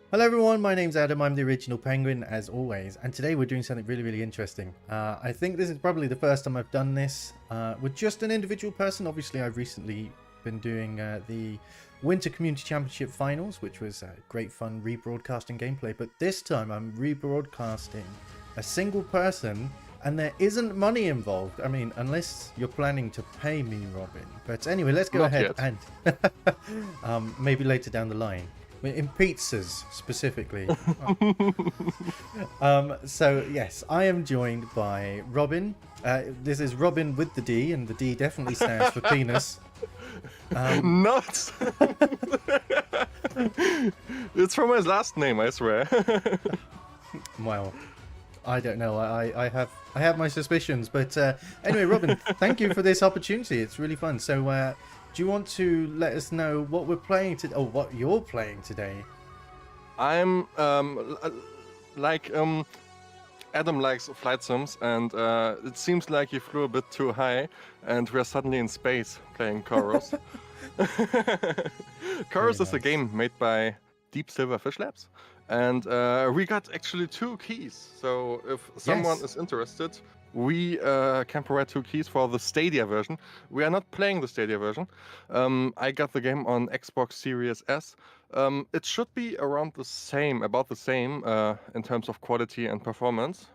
Hello everyone, my name's Adam, I'm the original Penguin as always, and today we're doing something really interesting. I think this is probably the first time I've done this with just an individual person. Obviously I've recently been doing the Winter Community Championship Finals, which was great fun rebroadcasting gameplay, but this time I'm rebroadcasting a single person and there isn't money involved. I mean, unless you're planning to pay me, Robin. But anyway, let's go Not ahead yet. and maybe later down the line. In pizzas, specifically. So, yes, I am joined by Robin. This is Robin with the D, and the D definitely stands for penis. Not. It's from my last name, I swear. Well, I don't know. I have my suspicions. But anyway, Robin, thank you for this opportunity. It's really fun. So, do you want to let us know what we're playing today, or what you're playing today? I'm Adam likes flight sims, and it seems like you flew a bit too high, and we're suddenly in space playing Chorus. Chorus is a game made by Deep Silver Fish Labs, and we got actually 2 keys. So if someone is interested, we can provide 2 keys for the Stadia version. We are not playing the Stadia version. I got the game on Xbox Series S. It should be around the same, about the same in terms of quality and performance.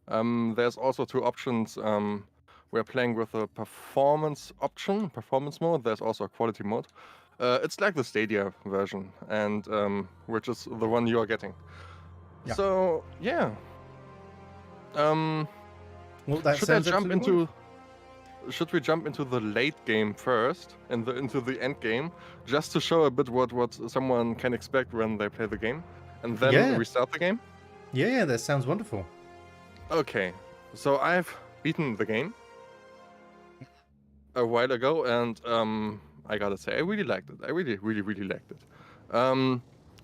There's also 2 options. We're playing with a performance option, performance mode. There's also a quality mode. It's like the Stadia version, and which is the one you are getting. Yeah. So yeah. Well, that Should I sounds jump absolutely into? Should we jump into the late game first, and into the end game, just to show a bit what someone can expect when they play the game, and then Yeah. restart the game? Yeah, that sounds wonderful. Okay, so I've beaten the game a while ago, and I gotta say I really liked it. I really liked it.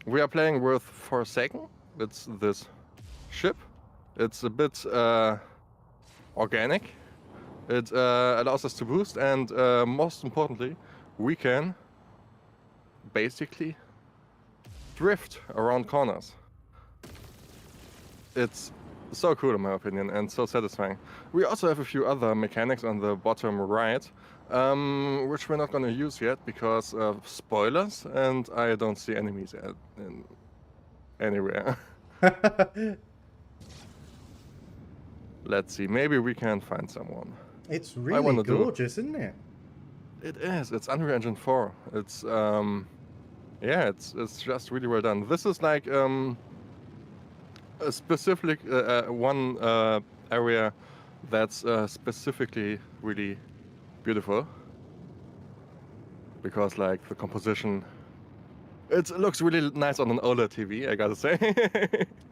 We are playing with Forsaken. It's this ship. It's a bit organic. It allows us to boost, and most importantly, we can basically drift around corners. It's so cool in my opinion, and so satisfying. We also have a few other mechanics on the bottom right, which we're not going to use yet because of spoilers, and I don't see enemies anywhere. Let's see, maybe we can find someone. It's really gorgeous, isn't it? It is. It's Unreal Engine 4. It's yeah, it's just really well done. This is like a specific one area that's specifically really beautiful, because like the composition, it looks really nice on an OLED TV, I gotta say.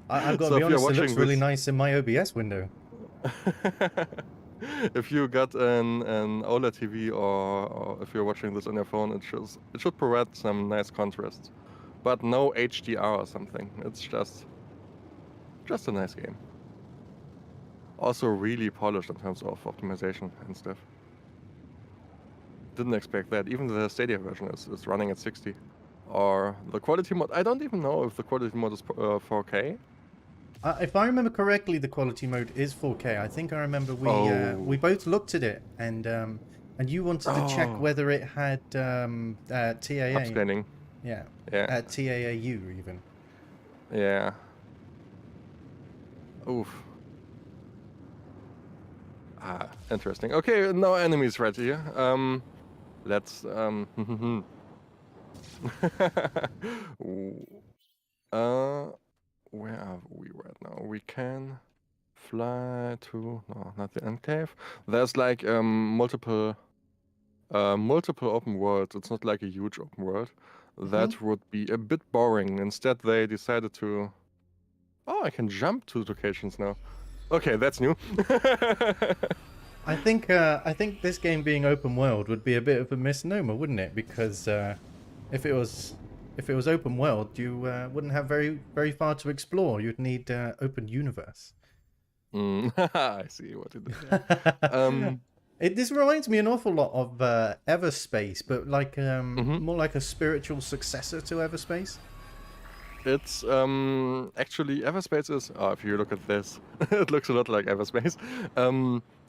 I've got to be honest, it looks really nice in my OBS window. If you got an OLED TV, or if you're watching this on your phone, it should provide some nice contrast, but no HDR or something. It's just a nice game. Also really polished in terms of optimization and stuff. Didn't expect that. Even the Stadia version is running at 60. Or the quality mode, I don't even know if the quality mode is 4K. If I remember correctly, the quality mode is 4K. I think I remember we both looked at it, and you wanted to check whether it had TAA. Upscaling. Yeah. Yeah. TAAU even. Yeah. Oof. Interesting. Okay, no enemies right here. Let's where are we right now? We can fly to, no, not the enclave. There's like multiple open worlds. It's not like a huge open world. That would be a bit boring. Instead, they decided to. Oh, I can jump to locations now. Okay, that's new. I think this game being open world would be a bit of a misnomer, wouldn't it? Because if it was open world, you wouldn't have very far to explore. You'd need open universe. I see what it is. This reminds me an awful lot of Everspace, but like more like a spiritual successor to Everspace. It's actually Everspace is. Oh, if you look at this, it looks a lot like Everspace.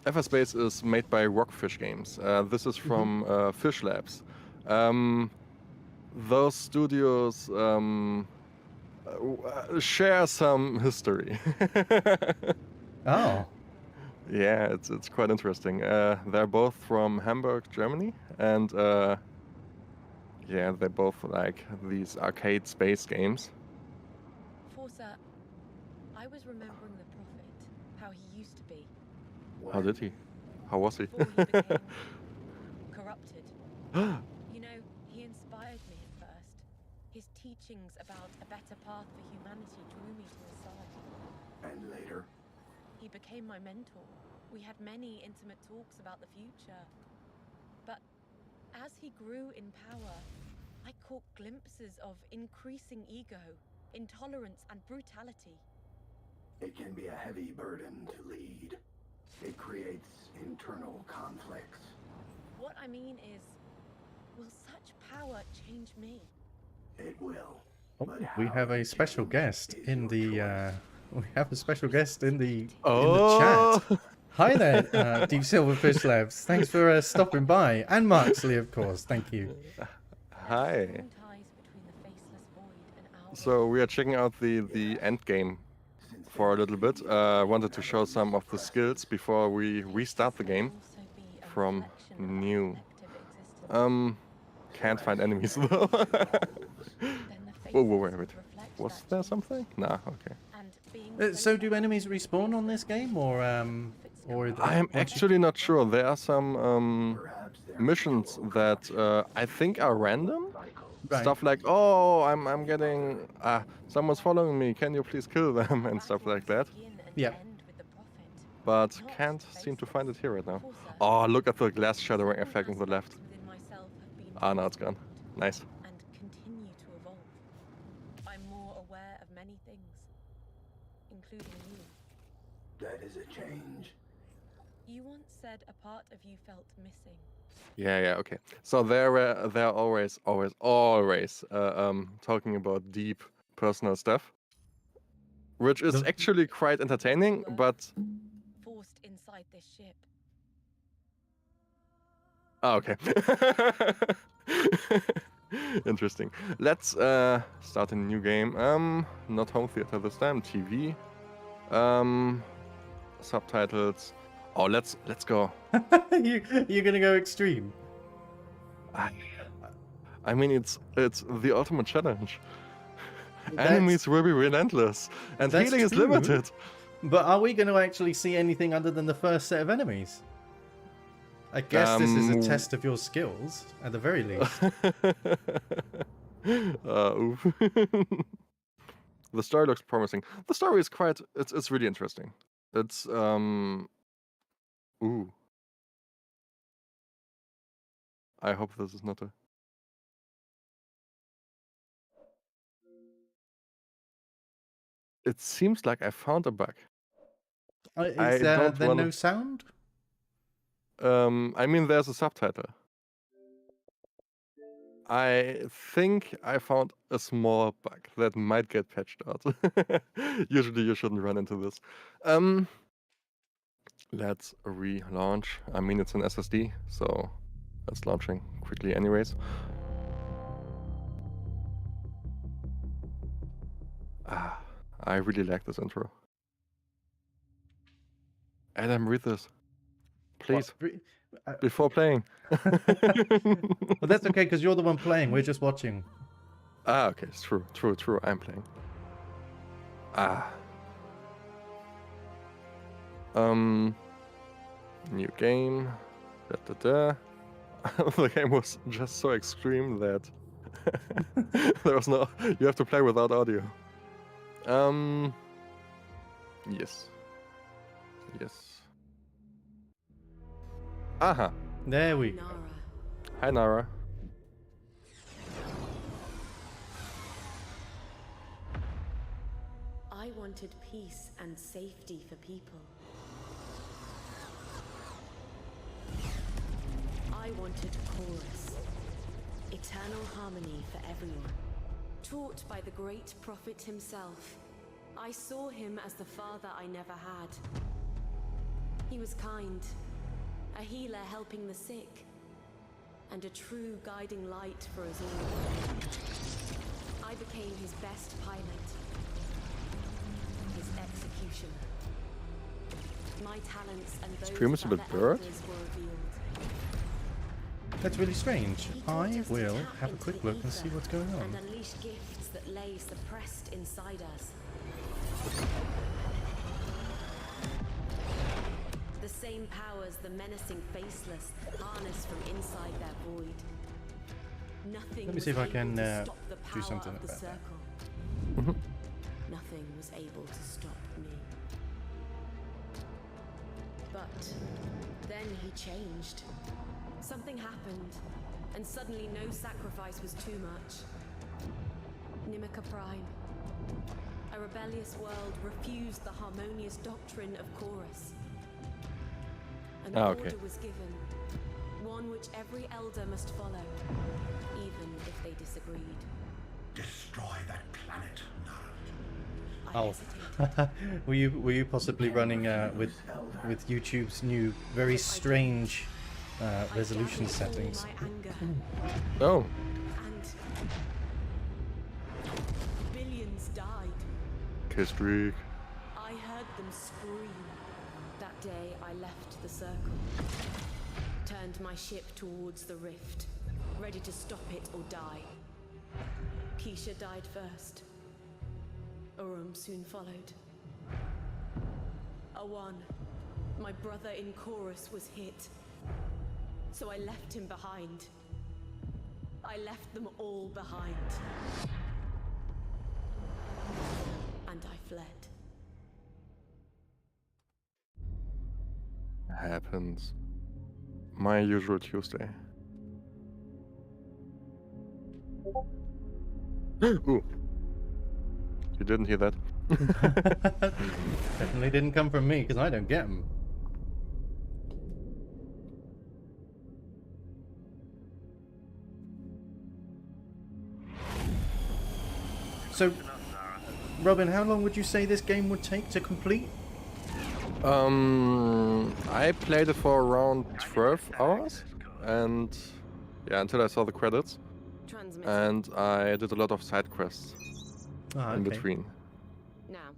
Everspace is made by Rockfish Games. This is from Fish Labs. Those studios share some history. Oh. Yeah, it's quite interesting. They're both from Hamburg, Germany, and yeah, they both like these arcade space games. Forza, I was remembering the Prophet, how he used to be. How did he? How was he? Before he became corrupted. You know, he inspired me at first. His teachings about a better path for humanity drew me to his side. And later? He became my mentor. We had many intimate talks about the future. But as he grew in power, I caught glimpses of increasing ego, intolerance, and brutality. It can be a heavy burden to lead. It creates internal conflicts. What I mean is, will such power change me? It will. Oh, But we how have a it special changes guest is in your the. choice. We have a special guest in the Oh! chat. Hi there, Deep Silverfish Labs. Thanks for stopping by, and Marksley, of course. Thank you. Hi. Strong ties between the faceless void and our So we are checking out the end game for a little bit. Wanted to show some of the skills before we restart the game also be a from reflection of our new. collective existence. Can't find enemies though. Then the Whoa, faceless wait. would reflect Was that there change. something? Nah, okay. And being So, close do to enemies the respawn on this game, or I am actually not sure. There are some Perhaps their missions visual that corruption I think are random. cycle. Right. Stuff like, oh, I'm getting someone's following me. Can you please kill them and stuff like that. Yeah. But can't seem to find it here right now. Oh, look at the glass shadowing effect on the left. Ah, now it's gone. Nice. And continue to evolve. I'm more aware of many things, including you. That is a change. You once said a part of you felt missing. Yeah, okay. So they're always talking about deep personal stuff, which is The- actually quite entertaining. But Forced inside this ship. okay. Interesting. Let's start a new game. Not home theater this time. TV. Subtitles. Oh, let's go. You're gonna go extreme. I mean, it's the ultimate challenge. That's- Enemies will be relentless, and That's healing is true. limited. But are we going to actually see anything other than the first set of enemies? I guess this is a test of your skills, at the very least. Oof. The story looks promising. The story is quite. It's really interesting. It's Ooh. I hope this is not a. It seems like I found a bug. Is I there don't then wanna- no sound? I mean, there's a subtitle. I think I found a small bug that might get patched out. Usually you shouldn't run into this. Let's relaunch. I mean, it's an SSD, so that's launching quickly anyways. I really like this intro. Adam, read this. Please, before playing. Well, that's okay, because you're the one playing. We're just watching. Okay, it's true. I'm playing. New game. The game was just so extreme that there was no. You have to play without audio. Yes. Aha. There we go. Nara. Hi, Nara. I wanted peace and safety for people. I wanted chorus. Eternal harmony for everyone. Taught by the great prophet himself, I saw him as the father I never had. He was kind, a healer helping the sick, and a true guiding light for us all. I became his best pilot, his executioner. My talents and those Scream is a of bit other blurred. elders were revealed. That's really strange. He taught I us to will tap have a into quick the look and see ether what's going on. and unleash gifts that lay suppressed inside us. The same powers the menacing faceless harness from inside their void. Nothing Let me was see if I able can to stop the do power something of the about that. circle. Mhm. Nothing was able to stop me. But then he changed. Something happened, and suddenly no sacrifice was too much. Nimica Prime. A rebellious world refused the harmonious doctrine of Chorus. An Okay. order was given, one which every elder must follow, even if they disagreed. Destroy that planet, Nara. I Oh. hesitated. were you possibly running with YouTube's new very strange I resolution gathered settings? all my anger, Oh, and billions died. kill streak. I heard them scream. That day I left the circle. Turned my ship towards the rift, ready to stop it or die. Keisha died first. Urum soon followed. Awan, my brother in Chorus, was hit. So I left him behind. I left them all behind. And I fled. Happens. My usual Tuesday. Ooh. You didn't hear that? Definitely didn't come from me because I don't get them. So, Robin, how long would you say this game would take to complete? I played it for around 12 hours, and yeah, until I saw the credits, Transmitting. and I did a lot of side quests Ah, in okay. between. Now.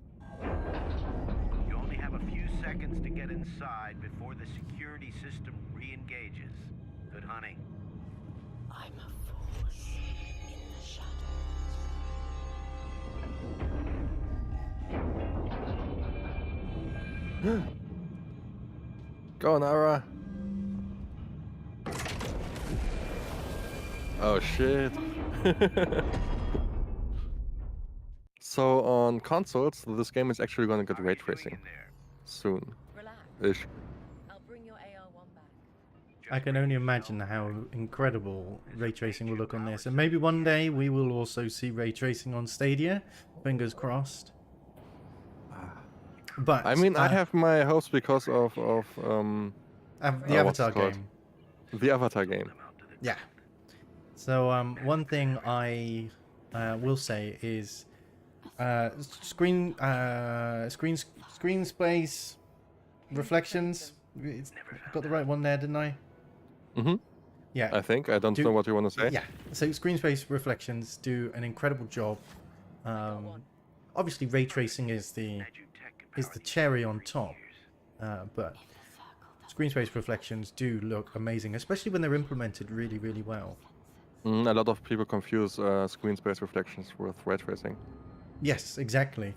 You only have a few seconds to get inside before the security system re-engages. Good hunting. I'm a force in the shadows. Go, Nara! Oh shit. So on consoles, this game is actually gonna get How ray are you doing tracing in there? soon. Relax. Ish. I'll bring your AR1 back. I can only imagine how incredible ray tracing will look on this, and maybe one day we will also see ray tracing on Stadia. Fingers crossed. But I mean, I have my hopes because of the what's Avatar it called? game. The Avatar game. Yeah. So one thing I will say is screen space reflections. I got the right one there, didn't I? Mm-hmm. Yeah. I think. I don't know what you want to say. Yeah. So screen space reflections do an incredible job. Obviously, ray tracing is the cherry on top, but screen space reflections do look amazing, especially when they're implemented really, really well. A lot of people confuse screen space reflections with ray tracing. Yes, exactly.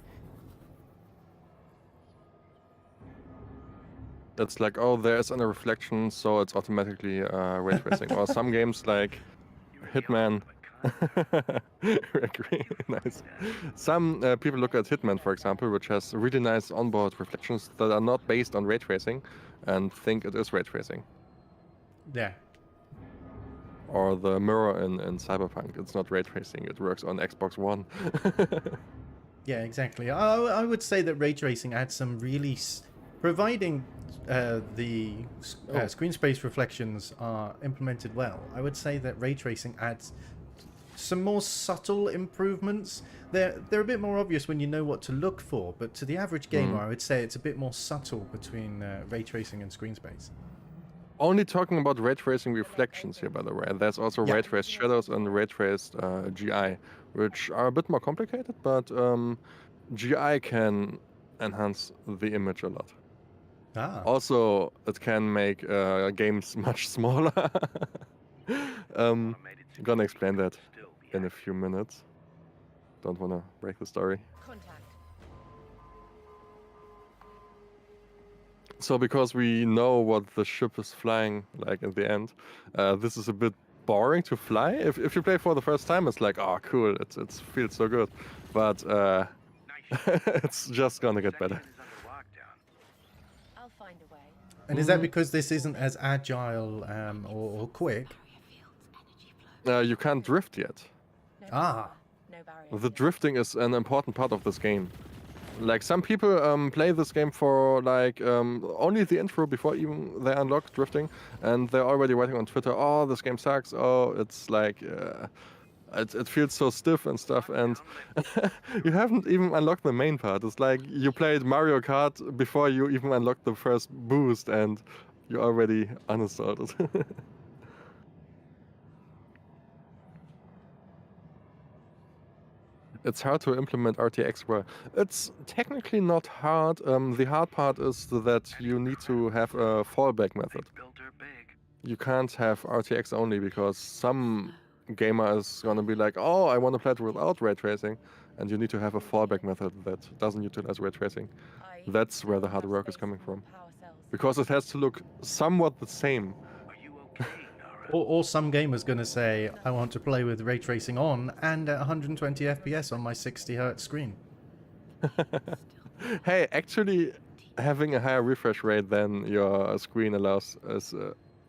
It's like, oh, there's a reflection, so it's automatically ray tracing. Or some games like Hitman. Agree. Nice. Some people look at Hitman, for example, which has really nice onboard reflections that are not based on ray tracing, and think it is ray tracing. Yeah. Or the mirror in Cyberpunk, it's not ray tracing, it works on Xbox One. Yeah, exactly. I would say that ray tracing adds some really... providing the screen space reflections are implemented well, I would say that ray tracing adds some more subtle improvements. They're a bit more obvious when you know what to look for, but to the average gamer, I would say it's a bit more subtle between ray tracing and screen space. Only talking about ray tracing reflections here, by the way. There's also Yeah. ray traced shadows and ray traced GI, which are a bit more complicated, but GI can enhance the image a lot. Ah. Also, it can make games much smaller. Gonna explain that in a few minutes. Don't wanna break the story. Contact. So because we know what the ship is flying like at the end, this is a bit boring to fly. If you play for the first time, it's like, oh cool, it feels so good. But it's just gonna get better. I'll find a way. And is that because this isn't as agile or quick? You can't drift yet. No Ah. barrier, no barrier. The drifting is an important part of this game. Like some people play this game for like only the intro before even they unlock drifting, and they're already writing on Twitter, "Oh, this game sucks. Oh, it's like it feels so stiff and stuff." And you haven't even unlocked the main part. It's like you played Mario Kart before you even unlocked the first boost, and you already uninstalled it. It's hard to implement RTX well. It's technically not hard. The hard part is that you need to have a fallback method. You can't have RTX only because some gamer is gonna be like, oh, I want to play it without ray tracing, and you need to have a fallback method that doesn't utilize ray tracing. That's where the hard work is coming from. Because it has to look somewhat the same. Or some gamer's going to say, I want to play with ray tracing on and at 120 FPS on my 60 Hz screen. Hey, actually, having a higher refresh rate than your screen allows is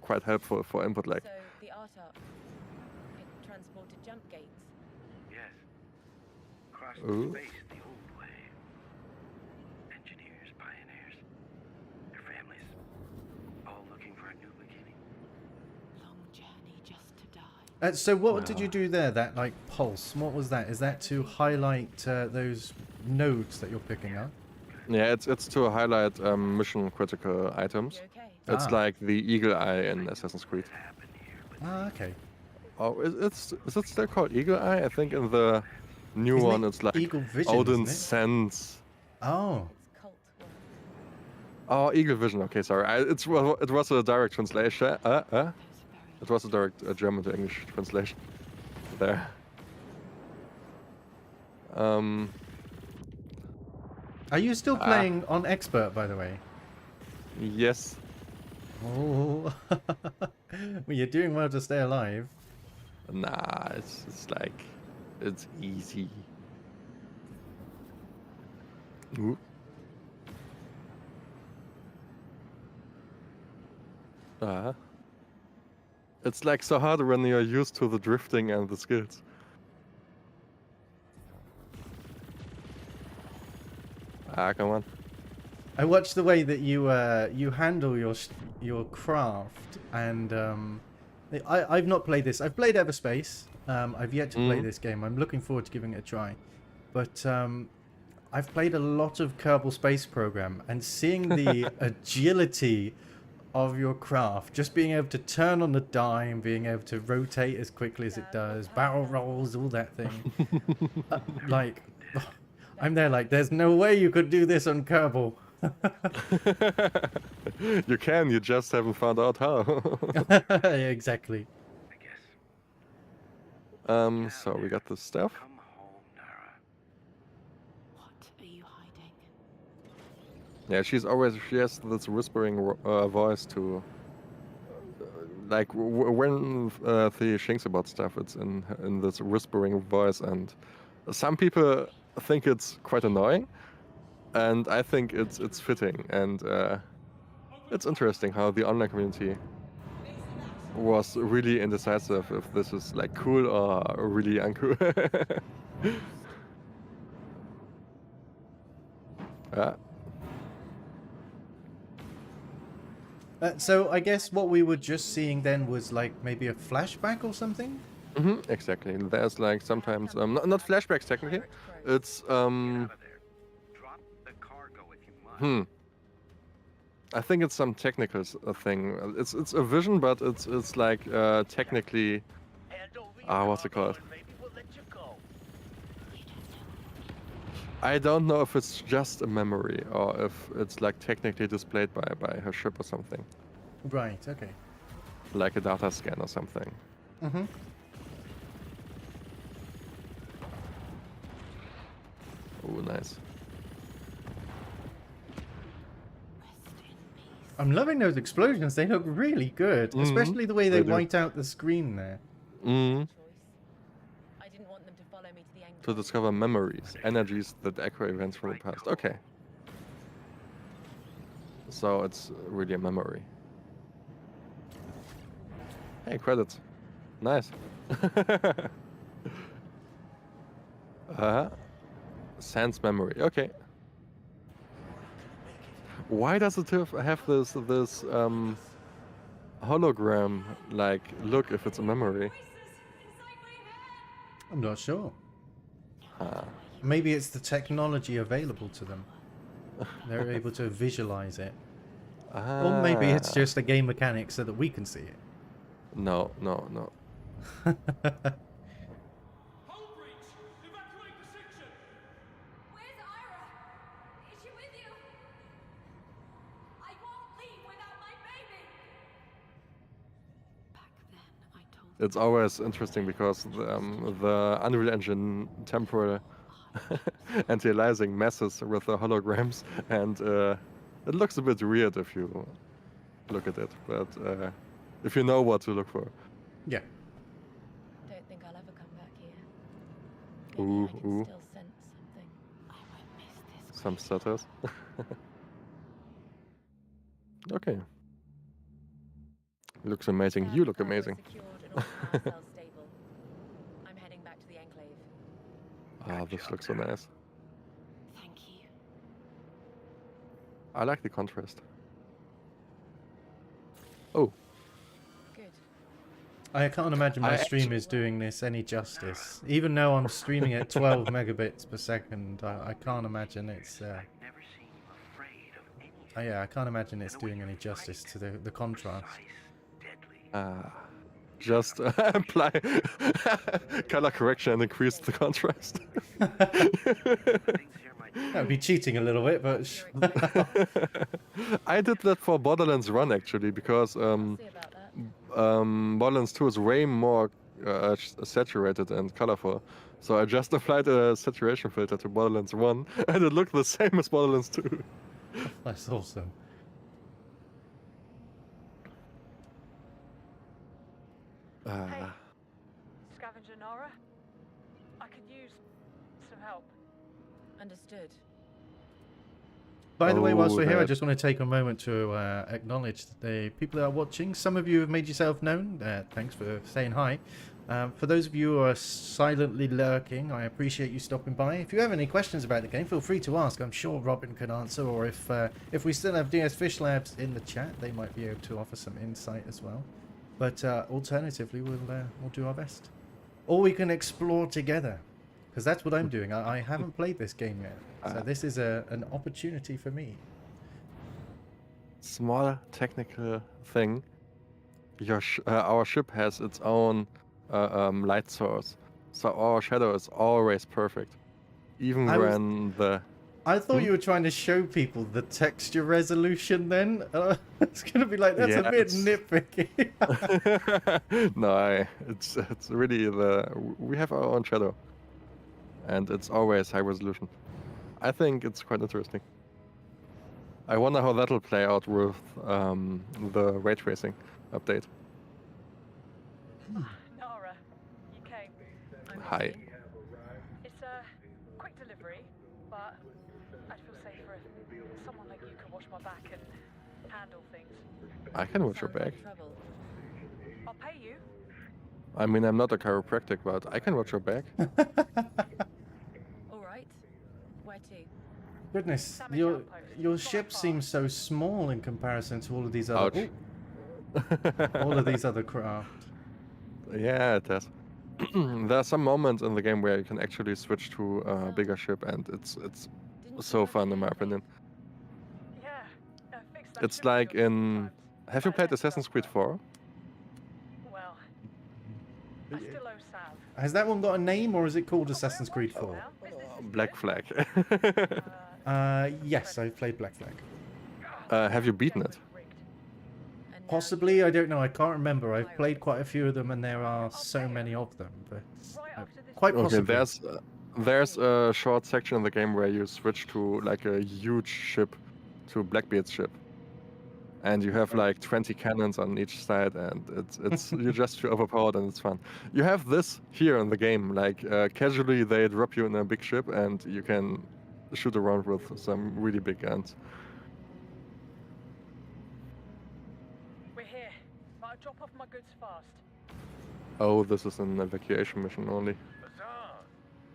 quite helpful for input lag. So the art arc, it transported jump gates. Yes. Crossed Ooh. space the old way. Engineers, pioneers, their families, all looking for a new beginning. Long journey just to die. So what did you do there, that like pulse? What was that? Is that to highlight those nodes that you're picking up? Yeah, it's to highlight mission critical items. You okay? It's Ah. like the eagle eye in Assassin's Creed. Ah, okay. Oh, is it still called eagle eye? I think in the new Isn't one it it's like Eagle Vision, Odin's isn't it? sense. Oh. It's cult work. Oh, Eagle Vision. Okay, sorry. It was a direct translation. It was a direct German to English translation. There. Are you still playing on expert, by the way? Yes. Oh. Well, you're doing well to stay alive. Nah, it's like it's easy. Ooh. It's like so hard when you're used to the drifting and the skills. Come on. I watched the way that you handle your craft, and I've not played this. I've played Everspace. I've yet to play this game. I'm looking forward to giving it a try, but I've played a lot of Kerbal Space Program, and seeing the agility of your craft, just being able to turn on the dime, being able to rotate as quickly as it does, barrel rolls, all that thing, like. I'm there like, there's no way you could do this on Kerbal. You can, you just haven't found out how. Exactly. I guess. So we got the stuff. Come home, Nara. What are you hiding? Yeah, she has this whispering voice to, like when Thea thinks about stuff, it's in this whispering voice, and some people think it's quite annoying, and I think it's fitting, and it's interesting how the online community was really indecisive if this is like cool or really uncool. So I guess what we were just seeing then was like maybe a flashback or something? Exactly. There's like sometimes not flashbacks technically. Pirate Crow. It's Get out of there. Drop the cargo if you must. I think it's some technical thing. It's a vision, but it's like technically. Hand over your What's it cargo called? and maybe we'll let you go. I don't know if it's just a memory or if it's like technically displayed by her ship or something, Right, okay. like a data scan or something. Mm-hmm. Oh, nice. I'm loving those explosions. They look really good, especially the way they They do. white out the screen there. Mm. Choice. I didn't want them to follow me to the To Enclave. discover memories, energies that echo events from the past. Okay. So it's really a memory. Hey, credits. Nice. Sense memory. Okay. Why does it have this hologram like look if it's a memory? I'm not sure. Huh. Maybe it's the technology available to them. They're able to visualize it. Or maybe it's Ah. just a game mechanic so that we can see it. No. Hull breach! Evacuate the section! Where's Ira? Is she with you? I won't leave without my baby! Back then, I told It's always interesting because the Unreal Engine temporal anti-aliasing messes with the holograms, and it looks a bit weird if you look at it, but if you know what to look for. Yeah. Don't think I'll ever come back here. Ooh, Maybe I can ooh. still sense something. I won't miss this. Some stutters. Okay. Looks amazing. You look Cargo amazing. secured and all power cells stable. I'm heading back to the Enclave. This looks so nice. Thank you. I like the contrast. Oh, Good. I can't imagine my I stream is doing this any justice. Even though I'm streaming at 12 megabits per second, I can't imagine it's... I've never seen you afraid of anything. yeah, I can't imagine it's doing any justice to the contrast. Deadly. just apply color correction and increase the contrast. Things here might That would be cheating a little bit, but... I did that for Borderlands 1 actually, because See about that. Borderlands 2 is way more saturated and colorful. So I just applied a saturation filter to Borderlands 1 and it looked the same as Borderlands 2. That's awesome. Hey, Scavenger Nara. I could use some help. Understood. By the way, whilst Oh, we're here, I that- just want to take a moment to acknowledge the people that are watching. Some of you have made yourself known. Thanks for saying hi. For those of you who are silently lurking, I appreciate you stopping by. If you have any questions about the game, feel free to ask. I'm sure Robin can answer, or if we still have DS Fish Labs in the chat, they might be able to offer some insight as well. But alternatively, we'll do our best. Or we can explore together, because that's what I'm doing. I haven't played this game yet, so this is an opportunity for me. Small technical thing. Our ship has its own light source, so our shadow is always perfect, even when I thought you were trying to show people the texture resolution then. It's going to be like, that's Yeah, a bit it's- nitpicky. No, it's really we have our own shadow, and it's always high resolution. I think it's quite interesting. I wonder how that'll play out with the ray tracing update. Nara, you came. I'm Hi. listening. It's a quick delivery, but I'd feel safer if someone like you could watch my back and handle things. I can watch your Sounds back. like trouble. I'll pay you. I mean, I'm not a chiropractic, but I can watch your back. All right. Where to? Goodness, Damage your outpost. your Not ship far. seems so small in comparison to all of these other... Ouch. all of these other craft. Yeah, it does. there are some moments in the game where you can actually switch to a bigger ship, and it's so fun in my opinion. Yeah, fix that It's ship we like got a couple in. times. Have you But played it Assassin's Creed does 4? well, I still owe Sav. Has that one got a name, or is it called Assassin's Creed 4? Now, business is Black good. Flag. Yes, I've played Black Flag. Have you beaten it? Rigged. And now Possibly, you I don't know. I can't remember. I've pirate played it. quite a few of them, and there are so many of them. But Right after this quite video. Okay, possibly. there's a short section in the game where you switch to like a huge ship, to Blackbeard's ship, and you have like 20 cannons on each side, and it's you just feel overpowered and it's fun. You have this here in the game, like casually they drop you in a big ship and you can shoot around with some really big guns. We're here. Might drop off my goods fast. Oh, this is an evacuation mission only.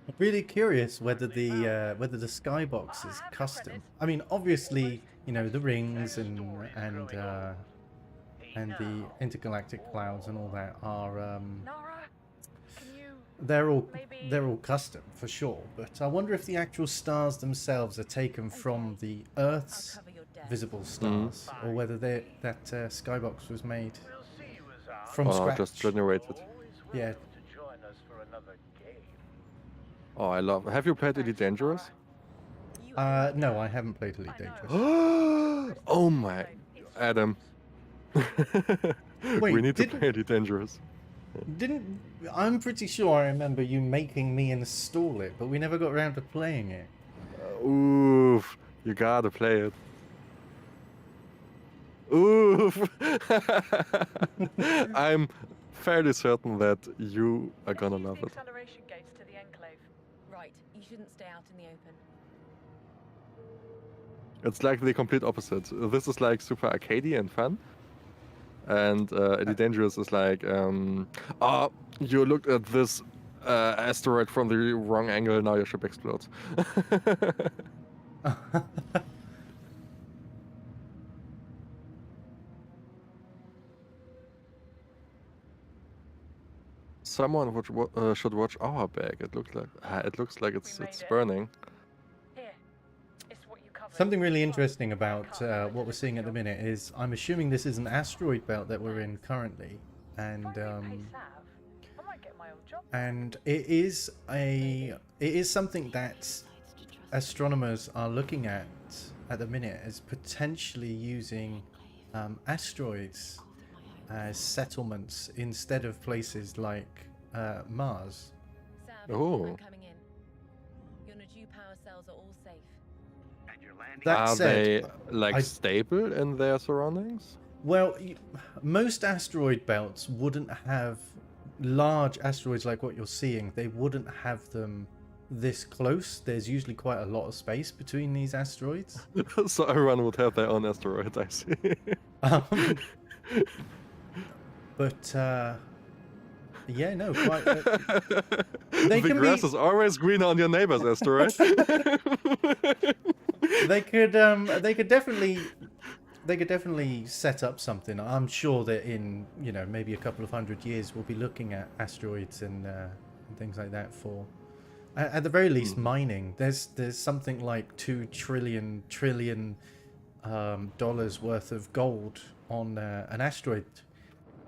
I'm really curious whether the skybox is custom. I mean, obviously, you know, the rings and the intergalactic clouds and all that are Nara, can you they're maybe all custom for sure. But I wonder if the actual stars themselves are taken from the Earth's I'll cover your debt. visible stars, or whether that skybox was made We'll see you as our from Or scratch. just generated. Yeah. welcome to join us for another game. Oh, I love. Have you played Elite Dangerous? You have No, I haven't played Elite Dangerous. Oh my, Adam. Wait, we need to didn't- play Elite Dangerous. I'm pretty sure I remember you making me install it, but we never got around to playing it. Oof, you gotta play it. Oof. I'm fairly certain that you are gonna Use love the it. acceleration gates to the enclave. right. You shouldn't stay out in the open. It's like the complete opposite. This is like super arcadey and fun. And Elite Dangerous is like, oh, you looked at this asteroid from the wrong angle, now your ship explodes. Someone should watch our bag. It looks like it's made it. burning. Here, it's what you covered. Something really interesting about what we're seeing at the minute is I'm assuming this is an asteroid belt that we're in currently, and If I repay Sav, I might get my old job. it is something that astronomers are looking at the minute as potentially using asteroids as settlements instead of places like Mars. Sav, Oh. I'm coming in. Your Naju power cells are all safe. And you're landing. That Are said, they like I- stable in their surroundings? Well, most asteroid belts wouldn't have large asteroids like what you're seeing. They wouldn't have them this close. There's usually quite a lot of space between these asteroids. So everyone would have their own asteroid, I see. Um, but yeah, no, quite. They the can grass be. is always greener on your neighbor's asteroid. They could definitely set up something. I'm sure that in maybe a couple of 100 years we'll be looking at asteroids and things like that for at the very least mining. There's something like $2 trillion dollars worth of gold on an asteroid,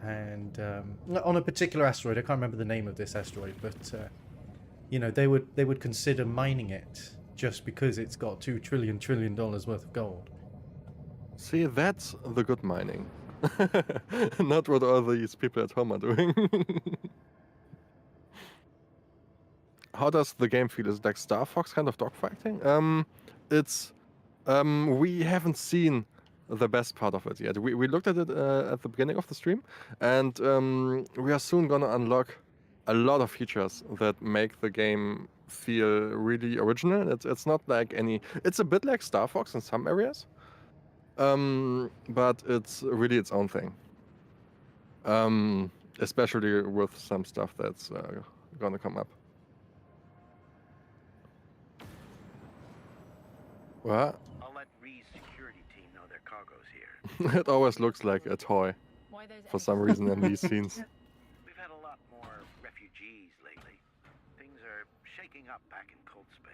and on a particular asteroid. I can't remember the name of this asteroid, but they would consider mining it just because it's got $2 trillion dollars worth of gold. See, that's the good mining. Not what all these people at home are doing. How does the game feel? Is it like Star Fox kind of dogfighting? We haven't seen the best part of it yet. We looked at it at the beginning of the stream, and we are soon gonna unlock a lot of features that make the game feel really original. It's not like any. It's a bit like Star Fox in some areas, but it's really its own thing. Especially with some stuff that's gonna come up. What? I'll let Ree's security team know their cargo's here. It always looks like a toy Why those for some reason in these scenes. We've had a lot more refugees shaking up back in cold space.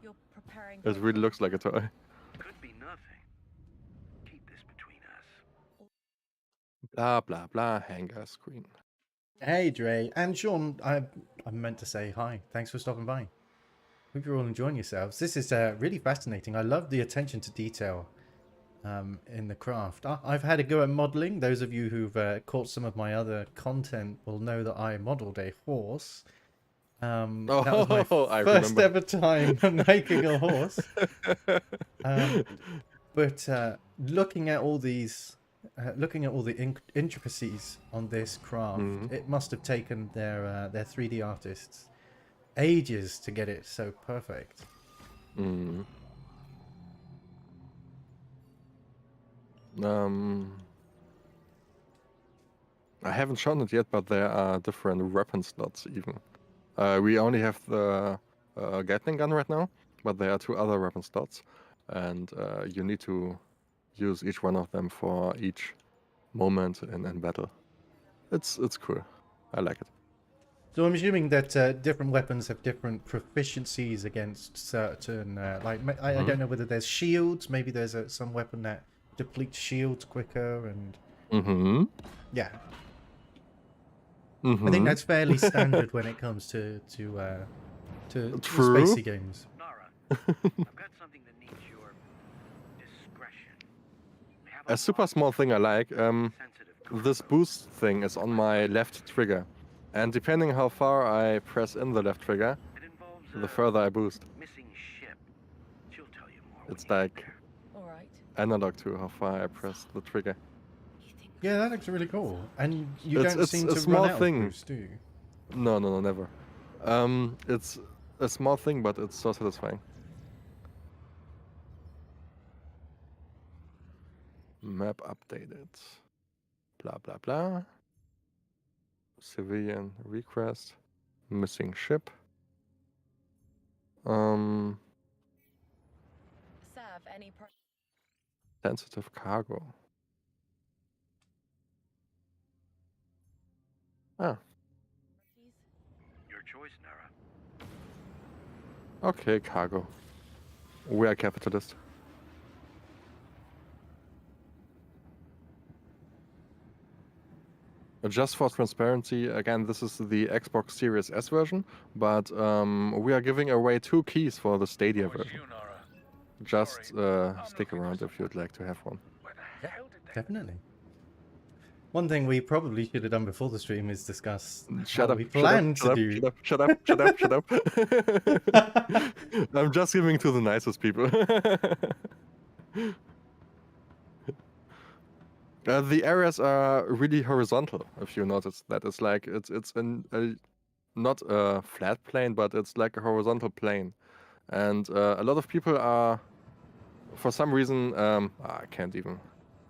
You're preparing for It a really trip looks like a toy. Could be nothing. Keep this between us. Blah blah blah. Hangar screen. Hey, Dre. And Sean, I meant to say hi. Thanks for stopping by. Hope you're all enjoying yourselves. This is really fascinating. I love the attention to detail in the craft. I've had a go at modeling. Those of you who've caught some of my other content will know that I modeled a horse. That was my I first remember. ever time making a horse. But looking at all these, looking at all the intricacies on this craft, it must have taken their 3D artists ages to get it so perfect. I haven't shown it yet, but there are different weapon slots even. We only have the Gatling gun right now, but there are 2 other weapon slots, and you need to use each one of them for each moment in battle. It's cool. I like it. So I'm assuming that different weapons have different proficiencies against certain, I don't know whether there's shields. Maybe there's some weapon that depletes shields quicker, and yeah. I think that's fairly standard when it comes to spacey games. Nara, I've got something that needs your discretion. I have A super small thing I like. sensitive This boost thing is on my left trigger, and depending how far I press in the left trigger, It involves the further I boost. missing ship. She'll tell you more. It's when you like get there. All right. analog to how far I press the trigger. Yeah, that looks really cool. And you It's- don't it's seem a to small run out thing. of boost, do you? No, never. It's a small thing, but it's so satisfying. Map updated. Blah blah blah. Civilian request. Missing ship. Sav, any Sensitive cargo. Ah, Your choice, Nara. okay, cargo. We are capitalist. Just for transparency, again, this is the Xbox Series S version, but we are giving away 2 keys for the Stadia version. Just stick around if you'd like to have one. Definitely. One thing we probably should have done before the stream is discuss Shut how up, we shut plan up, to shut up, do. shut up, shut up, shut up, shut up. I'm just giving to the nicest people. The areas are really horizontal, if you notice that. It's like it's not a flat plane, but it's like a horizontal plane. And a lot of people are, for some reason, I can't even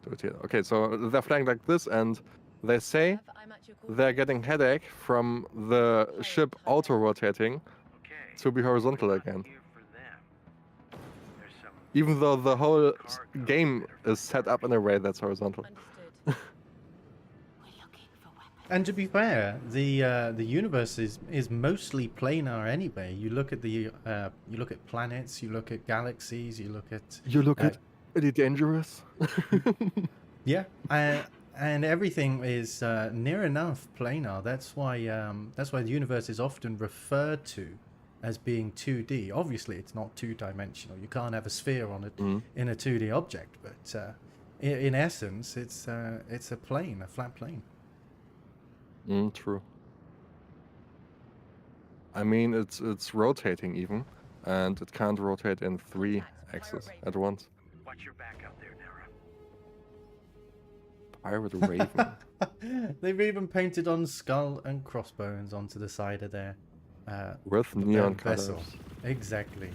do it here. Okay, so they're flying like this, and they say I'm at your call. they're getting headache from the ship auto-rotating Okay. to be horizontal I'm again. here for them. There's some Even though the whole cargo game that are is set up in a way that's horizontal. Understood. We're looking for weapons. And to be fair, the universe is mostly planar anyway. You look at the you look at planets, you look at galaxies, you look at You look Uh, at Really Dangerous. yeah, and everything is near enough planar. That's why the universe is often referred to as being 2D. Obviously, it's not 2-dimensional. You can't have a sphere on it in a 2D object, but in essence, it's a plane, a flat plane. True. I mean, it's rotating even, and it can't rotate in 3 axes at once. Watch your back out there, Nara. Pirate Raven They've even painted on skull and crossbones onto the side of their with their neon vessel. colors. Exactly.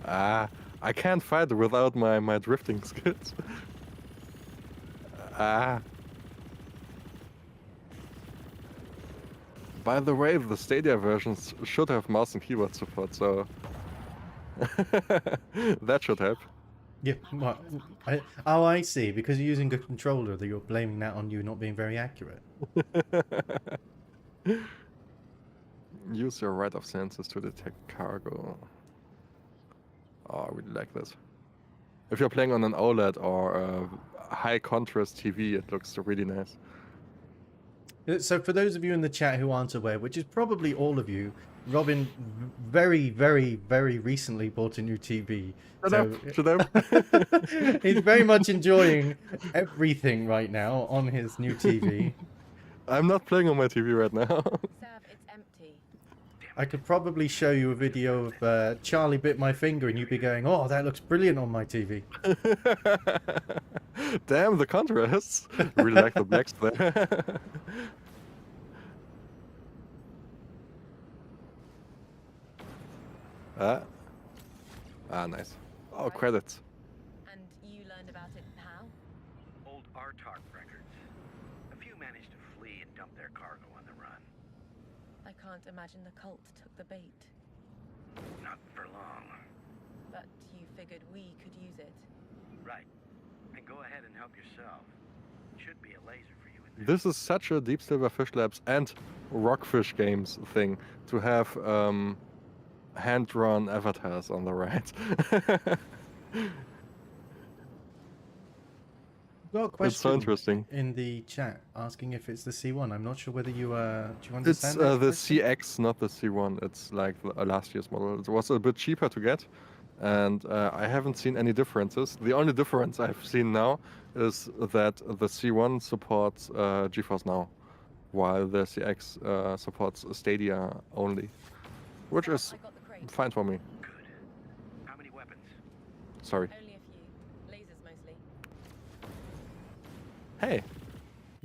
I can't fight without my drifting skills. By the way, the Stadia versions should have mouse and keyboard support, so that should help. Yeah. What? I see. Because you're using a controller, that you're blaming that on you not being very accurate. Use your right of senses to detect cargo. Oh, I really like this. If you're playing on an OLED or a high contrast TV, it looks really nice. So for those of you in the chat who aren't aware, which is probably all of you, Robin very, very, very recently bought a new TV. Shut up. He's very much enjoying everything right now on his new TV. I'm not playing on my TV right now. Sav, it's empty. I could probably show you a video of Charlie bit my finger and you'd be going, oh, that looks brilliant on my TV. Damn, the contrasts. Really like the blacks there. Nice. Oh, credits. And you learned about it how? Old Artark records. A few managed to flee and dump their cargo on the run. I can't imagine the cult took the bait. Not for long. But you figured we could use it. Right. And go ahead and help yourself. Should be a laser for you in there. This is such a Deep Silver Fish Labs and Rockfish Games thing to have hand-drawn avatars on the right. Got a question It's so interesting. in the chat asking if it's the C1. I'm not sure whether you do you It's understand the that question? CX, not the C1. It's like last year's model. It was a bit cheaper to get, and I haven't seen any differences. The only difference I've seen now is that the C1 supports GeForce Now, while the CX supports Stadia only, which is I got the crate. fine for me. Good. How many weapons? Sorry. Only a few. Lasers mostly. Hey,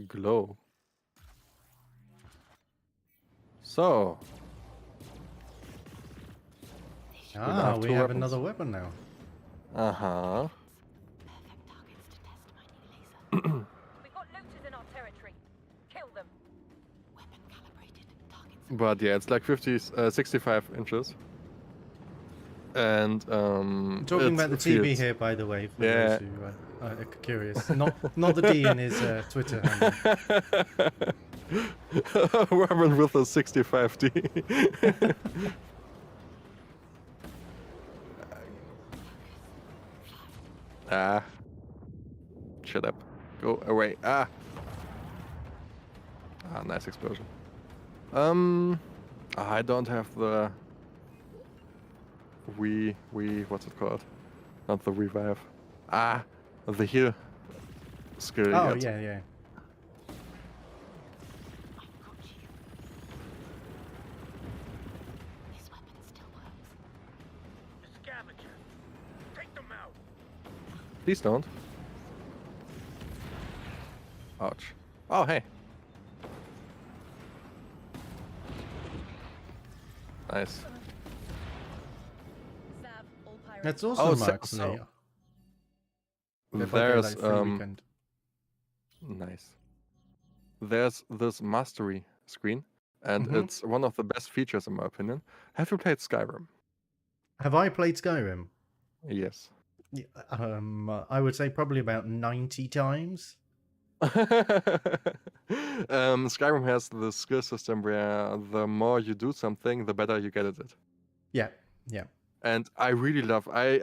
glow. So, Ah, have we two have weapons. another weapon now. uh-huh. Perfect targets to test my new laser. We've got looters in our territory. Kill them. Weapon calibrated. Targets. But yeah, it's like 65 inches. And Talking about the TV fields. here, by the way, for Yeah. those who are curious. Not the D in his Twitter handle. Robin with a 65D. Shut up. Go away. Nice explosion. I don't have the what's it called? Not the revive. The heal skill Oh, yet. yeah. I've got you. This weapon still works. Scavenger. Take them out. Please don't. Ouch. Oh, hey. Nice. Sav, all pirates. That's awesome, so- actually. so- Dead by There's Daylight free weekend. nice. There's this mastery screen, and Mhm. it's one of the best features in my opinion. Have you played Skyrim? Have I played Skyrim? Yes. Yeah, I would say probably about 90 times. Skyrim has the skill system where the more you do something, the better you get at it. Yeah. And I really love. I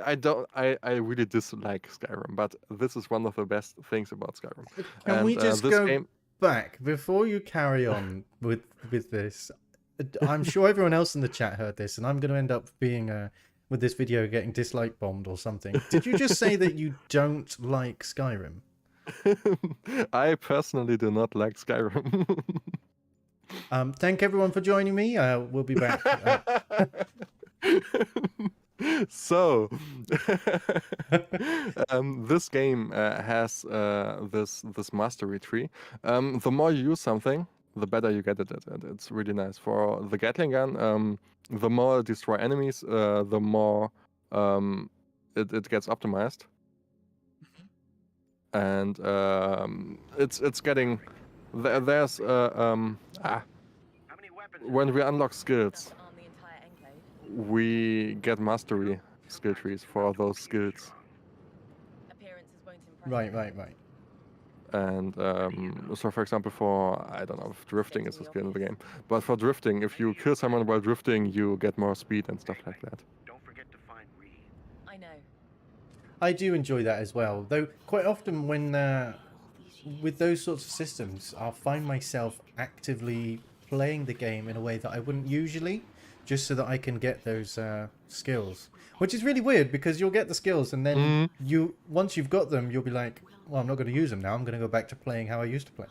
really dislike Skyrim, but this is one of the best things about Skyrim. Can we And, just this go game- back before you carry on with this? I'm sure everyone else in the chat heard this, and I'm going to end up being with this video getting dislike bombed or something. Did you just say that you don't like Skyrim? I personally do not like Skyrim. Thank everyone for joining me. We'll be back. So, this game has this mastery tree. The more you use something, the better you get at it, and it's really nice. For the Gatling gun, the more destroy enemies, the more it gets optimized, and it's getting there's How many weapons? when we unlock skills, On the entire enclave. we get mastery skill trees for those skills. Appearances won't impress. Right. And so, for example, for, I don't know if drifting is a skill in the game, but for drifting, if you kill someone while drifting, you get more speed and stuff like that. Don't forget to find Reed. I know. I do enjoy that as well, though quite often when with those sorts of systems, I'll find myself actively playing the game in a way that I wouldn't usually, just so that I can get those skills, which is really weird because you'll get the skills and then once you've got them, you'll be like, well, I'm not going to use them now. I'm going to go back to playing how I used to play.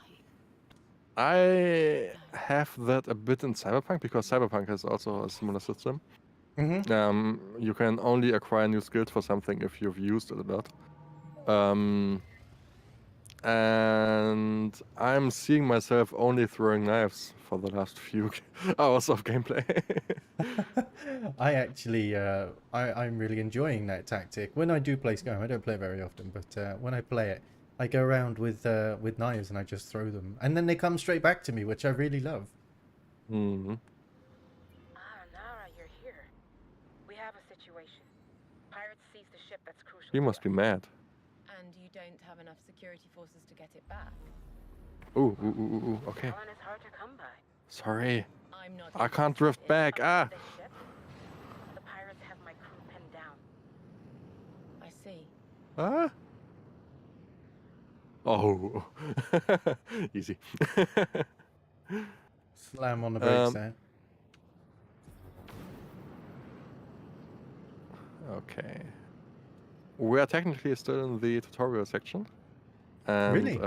I have that a bit in Cyberpunk because Cyberpunk has also a similar system. You can only acquire new skills for something if you've used it a lot. And I'm seeing myself only throwing knives for the last few hours of gameplay. I actually, I'm really enjoying that tactic. When I do play Skyrim, I don't play it very often, but when I play it, I go around with knives and I just throw them, and then they come straight back to me, which I really love. Mm-hmm. Nara, you're here. We have a situation. Pirates seized the ship that's crucial. You must be mad. And you don't have enough security forces to get it back. Ooh, okay. Talon is hard to come by. Sorry. I'm not. I can't drift back. This ship, the pirates have my crew pinned down. I see. Ah. Oh. Easy. Slam on the brakes there. Okay. We are technically still in the tutorial section. And, Really?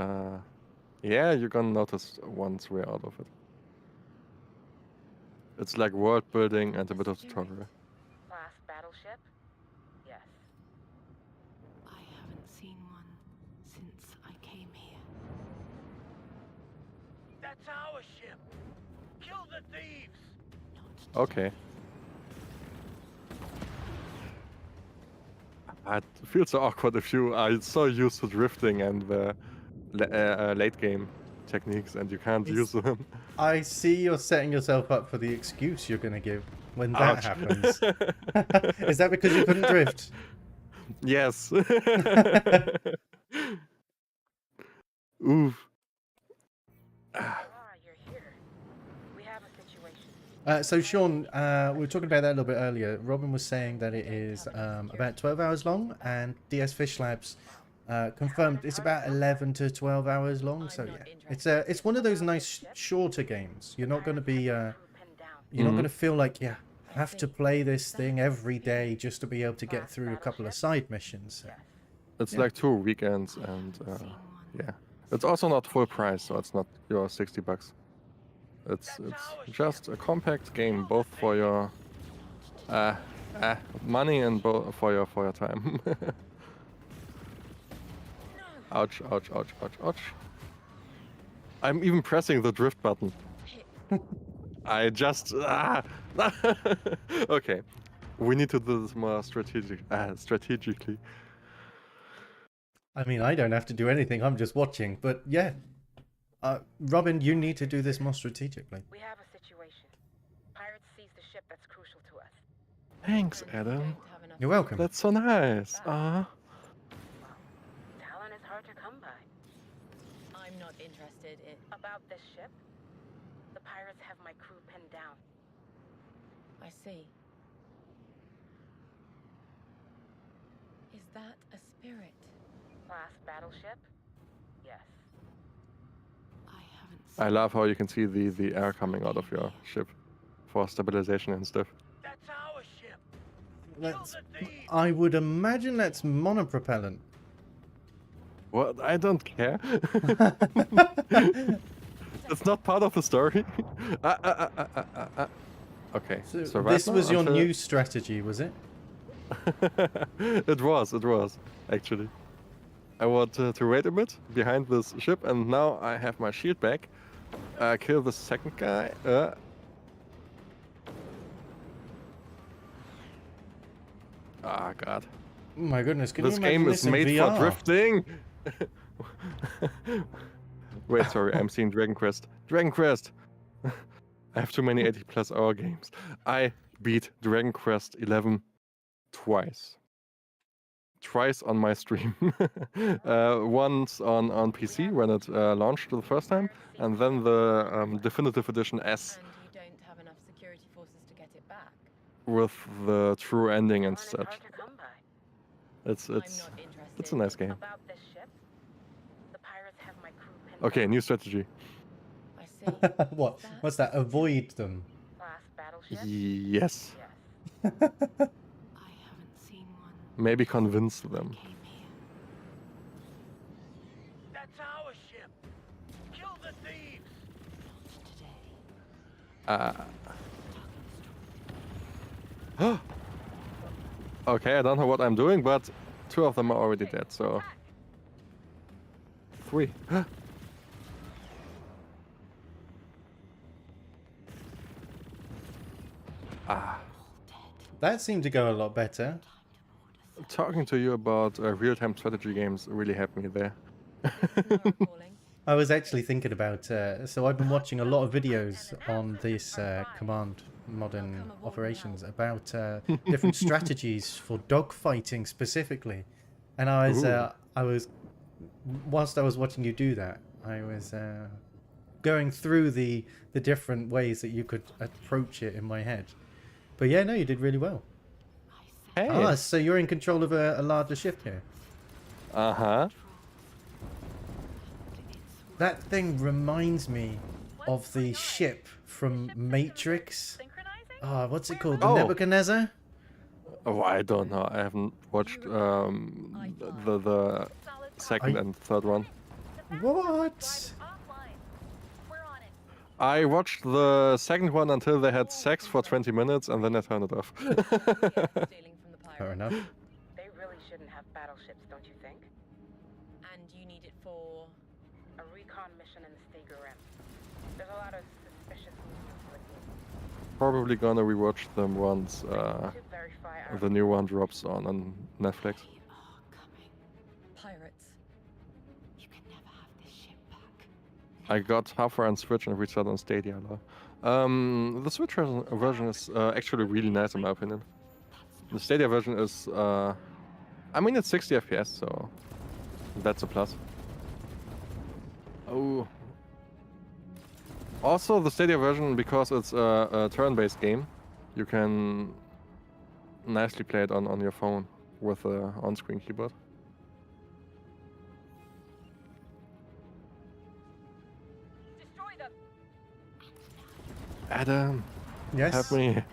Yeah, you're gonna notice once we're out of it. It's like world building and a bit of tutorial. Last battleship? Yes. I haven't seen one since I came here. That's our ship. Kill the thieves. Okay. It feels so awkward if you are so used to drifting and the late game techniques and you can't use them. I see you're setting yourself up for the excuse you're going to give when that Ouch. happens. Is that because you couldn't drift? Yes. Oof. Nara, you're here. We have a situation. So Sean, we were talking about that a little bit earlier. Robin was saying that it is about 12 hours long, and DS Fish Labs confirmed it's about 11 to 12 hours long. So yeah, it's one of those nice shorter games. You're not going to be you're not going to feel like you have to play this thing every day just to be able to get through a couple of side missions. It's like 2 weekends and yeah. It's also not full price, so it's not your $60. It's just a compact game, both for your money and for your time. Ouch, ouch, ouch, ouch, ouch. I'm even pressing the drift button. I just... Okay. We need to do this more strategically. I mean, I don't have to do anything. I'm just watching. But yeah, Robin, you need to do this more strategically. We have a situation. Pirates seized the ship that's crucial to us. Thanks, Adam. You're welcome. That's so nice. Talon is hard to come by. I'm not interested in. About this ship, the pirates have my crew pinned down. I see. Is that a spirit? Last battleship? Yes. I haven't I love how you can see the air coming out of your ship for stabilization and stuff. That's our ship. That's, I would imagine that's monopropellant. Well, I don't care. It's not part of the story. Okay. So this was your new strategy, was it? It was, actually. I want to wait a bit behind this ship, and now I have my shield back. Kill the second guy. Ah, God. Oh my goodness, can This you game imagine is this in made VR? for drifting. Wait, sorry, I'm seeing Dragon Quest. Dragon Quest! I have too many 80+ hour games. I beat Dragon Quest 11 twice. twice on my stream. Once on PC when it launched the first time, and then the Definitive Edition S And you don't have enough security forces to get it back. with the true ending and such. Hard to come by. It's I'm not interested. it's a nice game. About this ship, the pirates have my crew pinned Okay, down. new strategy. I see. What? What's that? Avoid them. Class battleship? Yes. Yes. I haven't seen one. Maybe convince them. Came here. That's our ship. Kill the thieves. Not today. Okay, I don't know what I'm doing, but 2 of them are already dead, so 3. That seemed to go a lot better. Talking to you about real-time strategy games really helped me there. Nora calling. I was actually thinking about, so I've been watching a lot of videos on this Command Modern Operations about different strategies for dogfighting specifically. And whilst I was watching you do that, I was going through the different ways that you could approach it in my head. But yeah, no, you did really well. Hey! Ah, so you're in control of a larger ship here. Uh-huh. That thing reminds me of the ship from Matrix. Synchronizing? What's it called? The Oh. Nebuchadnezzar? Oh, I don't know. I haven't watched the second and third one. What? Offline. We're on it. I watched the second one until they had sex for 20 minutes and then I turned it off. Stealing from the Fair pirate. enough. They really shouldn't have battleships, don't you think? And you need it for. A recon mission in the Steger Rim. There's a lot of suspicious movements with Probably gonna rewatch them once to verify our the new one drops on Netflix. They are coming. pirates. You can never have this ship back. I got halfway on Switch and restarted on Stadia. The Switch version is actually really nice in my opinion. The Stadia version is, I mean, it's 60 FPS, so that's a plus. Oh. Also, the Stadia version, because it's a turn-based game, you can nicely play it on your phone with a on-screen keyboard. Destroy them. Adam, Yes. help me. Pairs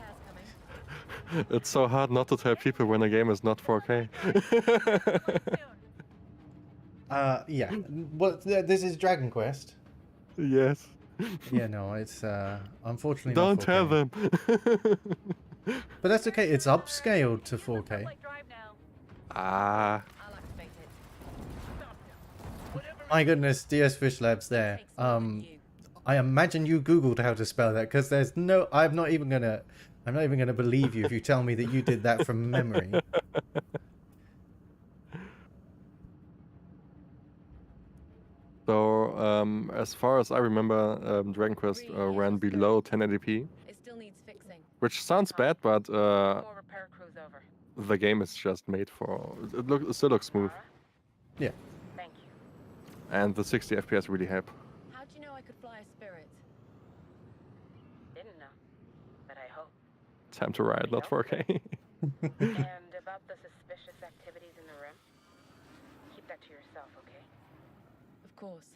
coming. It's so hard not to tell people when a game is not 4K. Yeah. Well, this is Dragon Quest. Yes. Yeah, no, it's unfortunately Don't not 4K. tell them. But that's okay. It's upscaled to 4K. Drive now. Ah. I'll activate it. My goodness, DS Fish Labs there. Takes someone like you. I imagine you Googled how to spell that because there's no. I'm not even gonna believe you if you tell me that you did that from memory. So, as far as I remember, Dragon Quest ran below 1080p, It still needs fixing. which sounds bad, but More repair crews over. the game is just made for. It still looks smooth, Mara? Yeah. Thank you. and the 60 FPS really help. How'd you know I could fly a spirit? Didn't know. But I hope. Time to ride, not 4K. And about the suspicious activities in the rim? Keep that to yourself, okay? Of course.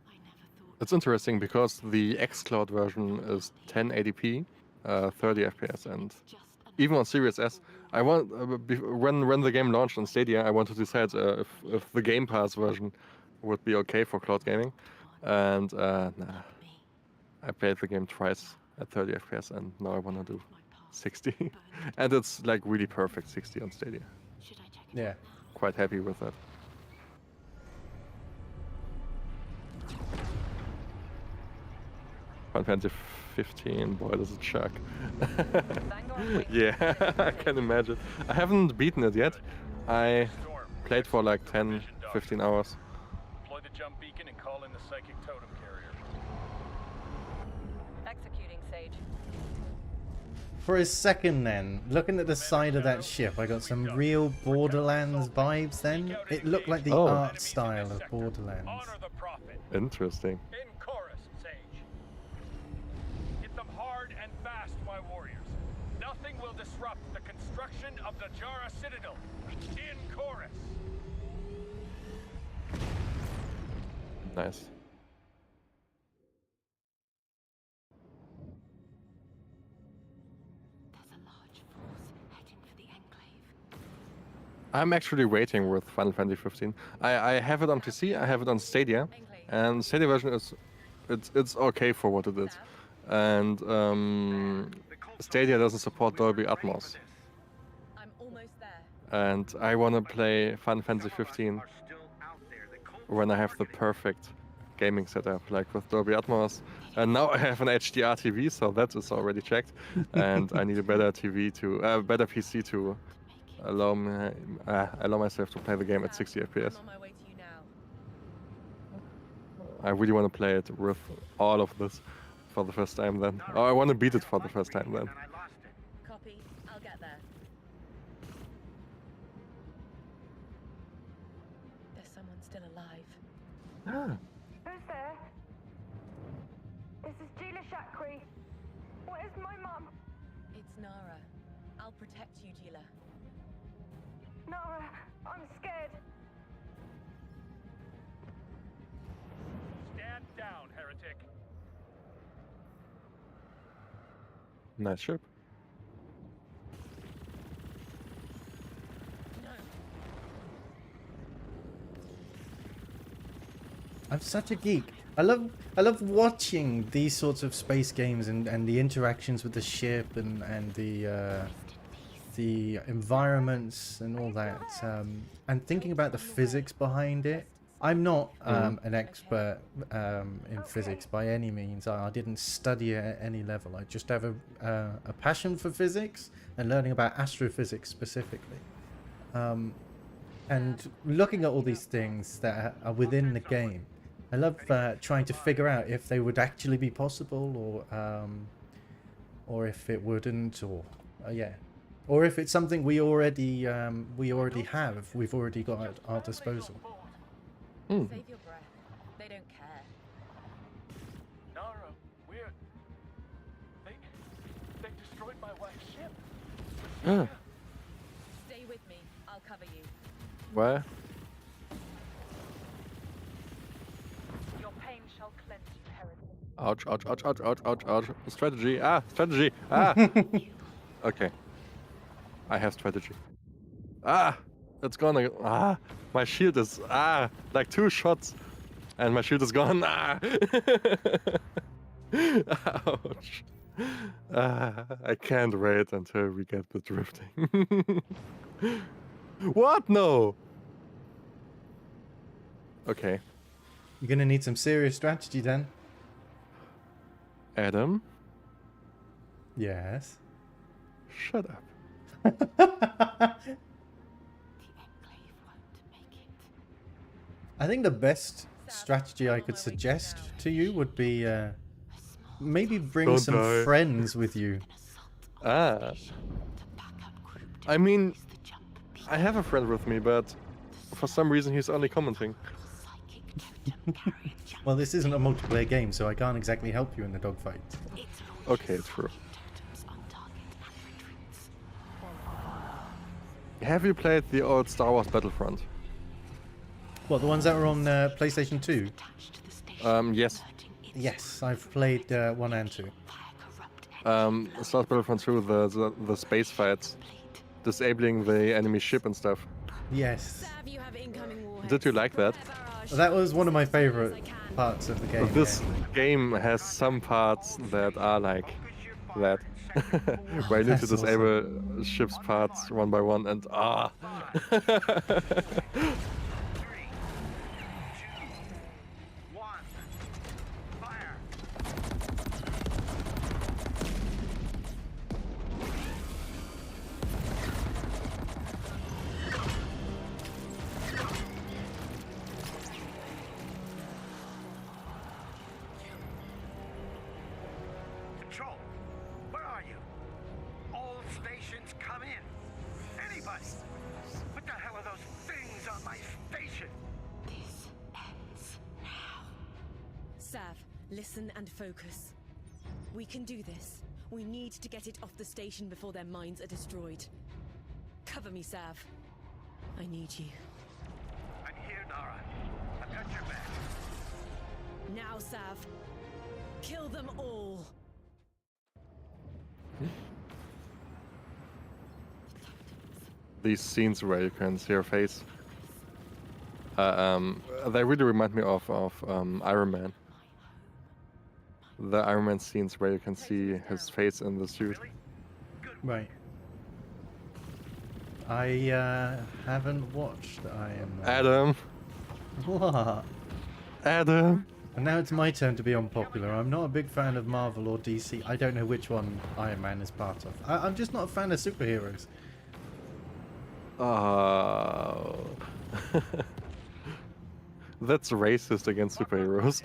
I never thought. It's interesting because the xCloud version is 1080p, 30 FPS, and Just even on Series S, I want when the game launched on Stadia, I wanted to decide if the Game Pass version would be okay for cloud gaming, and nah, me. I played the game twice at 30 FPS, and now I want to do My past. 60, and it's like really perfect 60 on Stadia. Should I check it Yeah. out now? Quite happy with that. Final Fantasy 15, boy, does it chuck. Yeah, I can imagine. I haven't beaten it yet. I played for like 10, 15 hours. Deploy the jump beacon and call in the psychic totem carrier. Executing, Sage. For a second then, looking at the side of that ship, I got some real Borderlands vibes then. It looked like the Oh. art style of Borderlands. Honor the prophet. Interesting. In chorus, Sage. Hit them hard and fast, my warriors. Nothing will disrupt the construction of the Jara Citadel. In chorus. Nice. There's a large force heading for the Enclave. I'm actually waiting with Final Fantasy 15. I have it on PC, I have it on Stadia, and Stadia version is it's okay for what it is. And Stadia doesn't support Dolby Atmos. I'm almost there. And I want to play Final Fantasy 15 when I have the perfect gaming setup, like with Dolby Atmos. And now I have an HDR TV, so that is already checked. And I need a better TV to, better PC to allow myself to play the game at 60 FPS. I'm on my way to you now. I really want to play it with all of this for the first time then. Or I want to beat it for the first time then. Copy. I'll get there. There's someone still alive. Ah. Who's there? This is Gila Shakri. Where's my mum? It's Nara. I'll protect you, Gila. Nara, I'm scared. Stand down, heretic. Nice ship. No. I'm such a geek. I love watching these sorts of space games and the interactions with the ship and the environments and all that, and thinking about the physics behind it. I'm not an expert in physics by any means. I didn't study it at any level. I just have a passion for physics and learning about astrophysics specifically. And looking at all these things that are within the game, I love trying to figure out if they would actually be possible, or if it wouldn't, or yeah, or if it's something we already have. We've already got at our disposal. Save your breath. They don't care. Nara, they destroyed my wife's ship. Ah. Stay with me. I'll cover you. Where? Your pain shall cleanse you, heretic. Ouch, ouch, ouch, ouch, ouch, ouch, ouch. Strategy. Ah, strategy. Ah. Okay. I have strategy. Ah. It's gone. Ah. My shield is. Ah. Like 2 shots. And my shield is gone. Ah. Ouch. Ah. I can't wait until we get the drifting. What? No. Okay. You're gonna need some serious strategy then. Adam? Yes. Shut up. The Enclave won't make it. I think the best strategy I could suggest to you would be maybe bring Don't some die. friends with you. Ah. I mean, I have a friend with me, but for some reason he's only commenting. Well, this isn't a multiplayer game, so I can't exactly help you in the dogfight. Okay, true. Have you played the old Star Wars Battlefront? What, the ones that were on PlayStation 2? Yes. Yes, I've played 1 and 2. Star Wars Battlefront 2, the space fights, disabling the enemy ship and stuff. Yes. Sav, you have incoming warheads. Did you like that? That was one of my favorite parts of the game. This yeah. game has some parts that are like that. Where you need to That's disable ships parts one by one and ah. 3, 2, 1, fire! Control, where are you? stations come in. Anybody! What the hell are those things on my station? This ends now. Sav, listen and focus. We can do this. We need to get it off the station before their minds are destroyed. Cover me, Sav. I need you. I'm here, Nara. I've got your back. Now, Sav. Kill them all. These scenes where you can see her face, they really remind me of Iron Man. The Iron Man scenes where you can see his face in the suit. Really? Good. Right. I haven't watched Iron Man. Adam, What? Adam. And now it's my turn to be unpopular. I'm not a big fan of Marvel or DC. I don't know which one Iron Man is part of. I'm just not a fan of superheroes. Oh. That's racist against superheroes.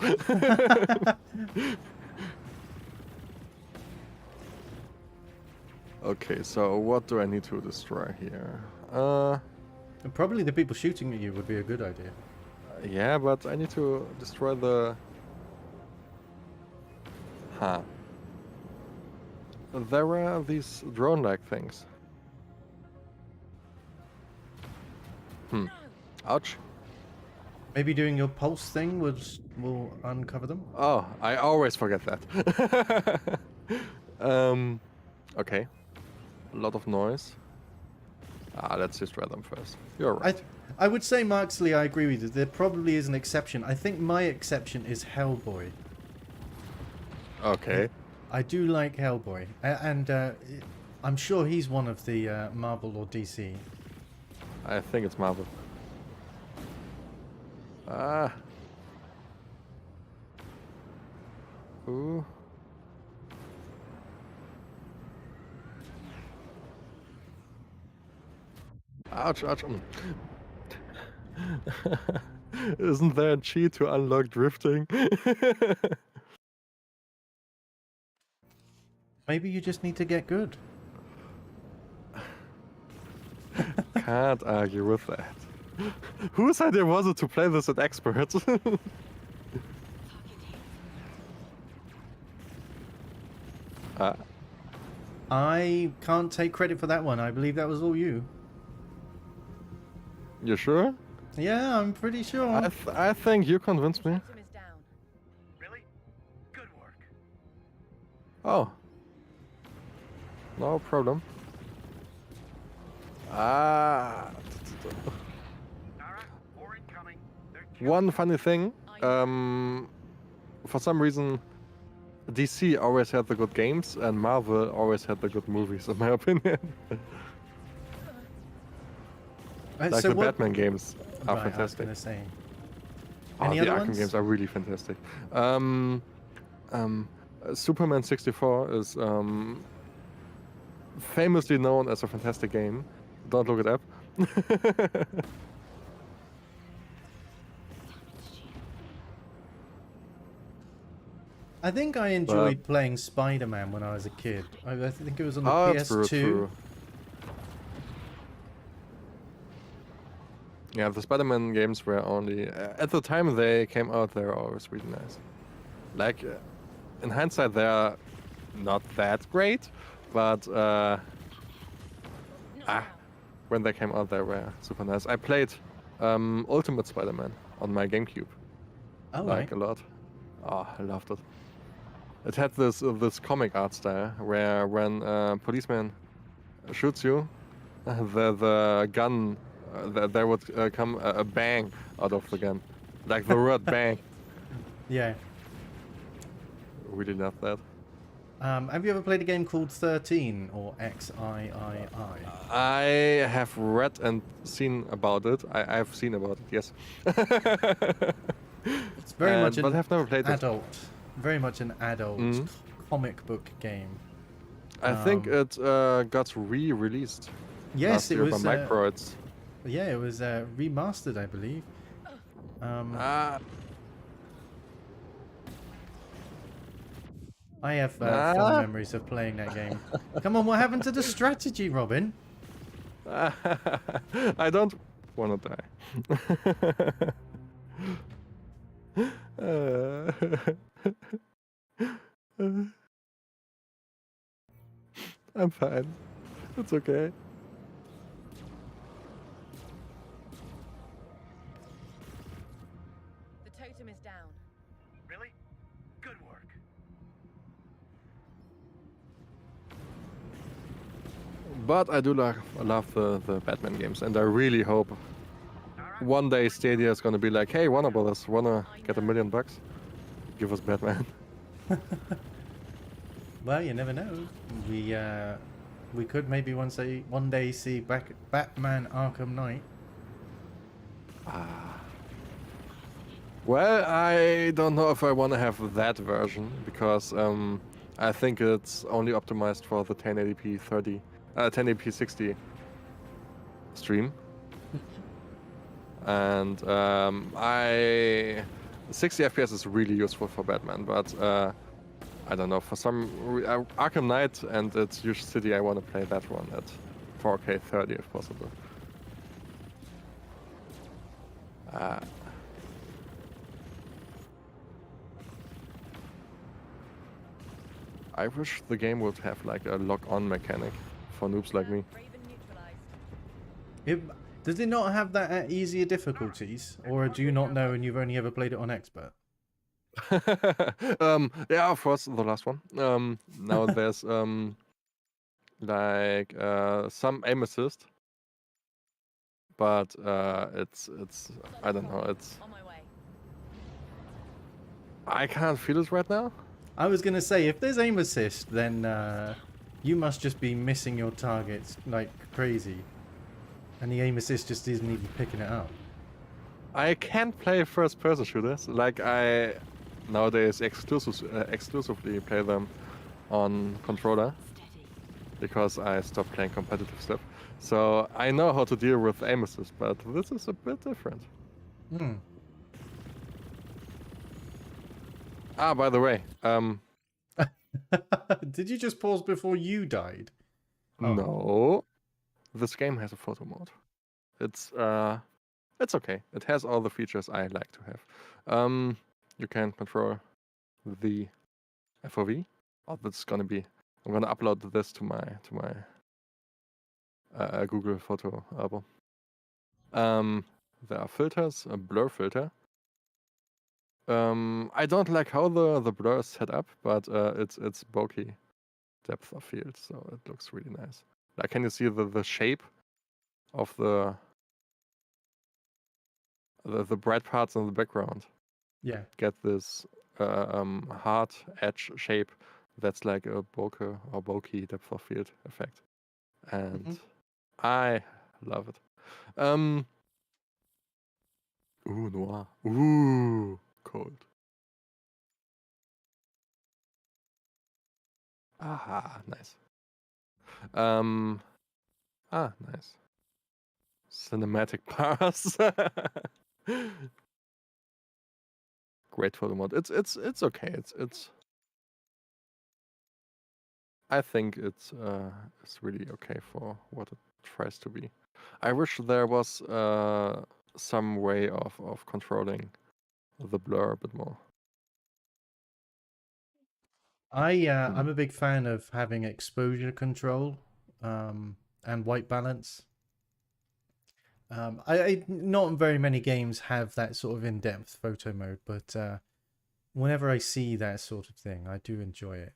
Okay, so what do I need to destroy here? And probably the people shooting at you would be a good idea. Yeah, but I need to destroy the... Huh. There are these drone-like things. Ouch. Maybe doing your pulse thing will uncover them. Oh, I always forget that. Okay. A lot of noise. Let's destroy them first. You're right. I would say, Marksley, I agree with you. There probably is an exception. I think my exception is Hellboy. Okay. I do like Hellboy. And I'm sure he's one of the Marvel or DC. I think it's Marvel. Ooh. Ouch, ouch. Isn't there a cheat to unlock drifting? Maybe you just need to get good. Can't argue with that. Whose idea was it to play this at expert? I can't take credit for that one. I believe that was all you. You sure? Yeah, I'm pretty sure. I think you convinced me. System is down. Really? Good work. Oh. No problem. Nara, more incoming. They're One funny thing, for some reason, DC always had the good games and Marvel always had the good movies, in my opinion. Like so the what- Batman games are Right, I was fantastic. gonna say. Oh, Any the other Arkham ones? games are really fantastic. Superman 64 is famously known as a fantastic game. Don't look it up. I think I enjoyed playing Spider-Man when I was a kid. I think it was on the Oh, PS2. true. Yeah, the Spider-Man games were only... at the time they came out, they were always really nice. Like, in hindsight, they are not that great, but when they came out, they were super nice. I played Ultimate Spider-Man on my GameCube. Oh, Like, right. a lot. Oh, I loved it. It had this comic art style where when a policeman shoots you, the gun, there would come a bang out of the gun. Like the word bang. Yeah. Really love that. Have you ever played a game called 13 or XIII? I have read and seen about it. I've seen about it, yes. It's very much but an I've never played it. adult, very much an adult Mhm. comic book game. I think it got re-released Yes, last it year was. by Microids. Yeah, it was remastered, I believe. I have fond memories of playing that game. Come on, what happened to the strategy, Robin? I don't want to die. I'm fine. It's okay. The totem is down. Really? Good work. But I do love the Batman games, and I really hope one day Stadia is gonna be like, hey, Warner Brothers, wanna get $1 million? Give us Batman. Well, you never know. We could maybe one day see Batman Arkham Knight. Well, I don't know if I want to have that version because I think it's only optimized for the 1080p 1080p 60 stream, and 60 FPS is really useful for Batman, but I don't know, for some Arkham Knight and its huge city, I want to play that one at 4K 30 if possible. I wish the game would have like a lock-on mechanic for noobs like me. Raven neutralized. Does it not have that at easier difficulties, or do you not know and you've only ever played it on expert? Yeah, of course, the last one. Now there's like some aim assist, but it's I don't know, it's On my way. I can't feel it right now. I was gonna say, if there's aim assist, then you must just be missing your targets like crazy, and the aim assist just isn't even picking it up. I can't play first-person shooters. Like I nowadays exclusively play them on controller because I stopped playing competitive stuff. So I know how to deal with aim assist, but this is a bit different. Ah, by the way, Did you just pause before you died? Oh. no, this game has a photo mode. It's okay. It has all the features I like to have. You can control the FOV. Oh, that's gonna be. I'm gonna upload this to my Google photo album. There are filters, a blur filter. I don't like how the blur is set up, but it's bokeh depth of field, so it looks really nice. Like, can you see the shape of the bright parts in the background? Yeah. Get this hard edge shape that's like a bokeh or bokeh depth of field effect, and I love it. Ooh, noir. Ooh, cold. Aha, nice. Nice. Cinematic pass. Great photo mode. It's okay. It's. I think it's really okay for what it tries to be. I wish there was some way of controlling the blur a bit more. I'm a big fan of having exposure control and white balance. Not very many games have that sort of in-depth photo mode, but whenever I see that sort of thing, I do enjoy it.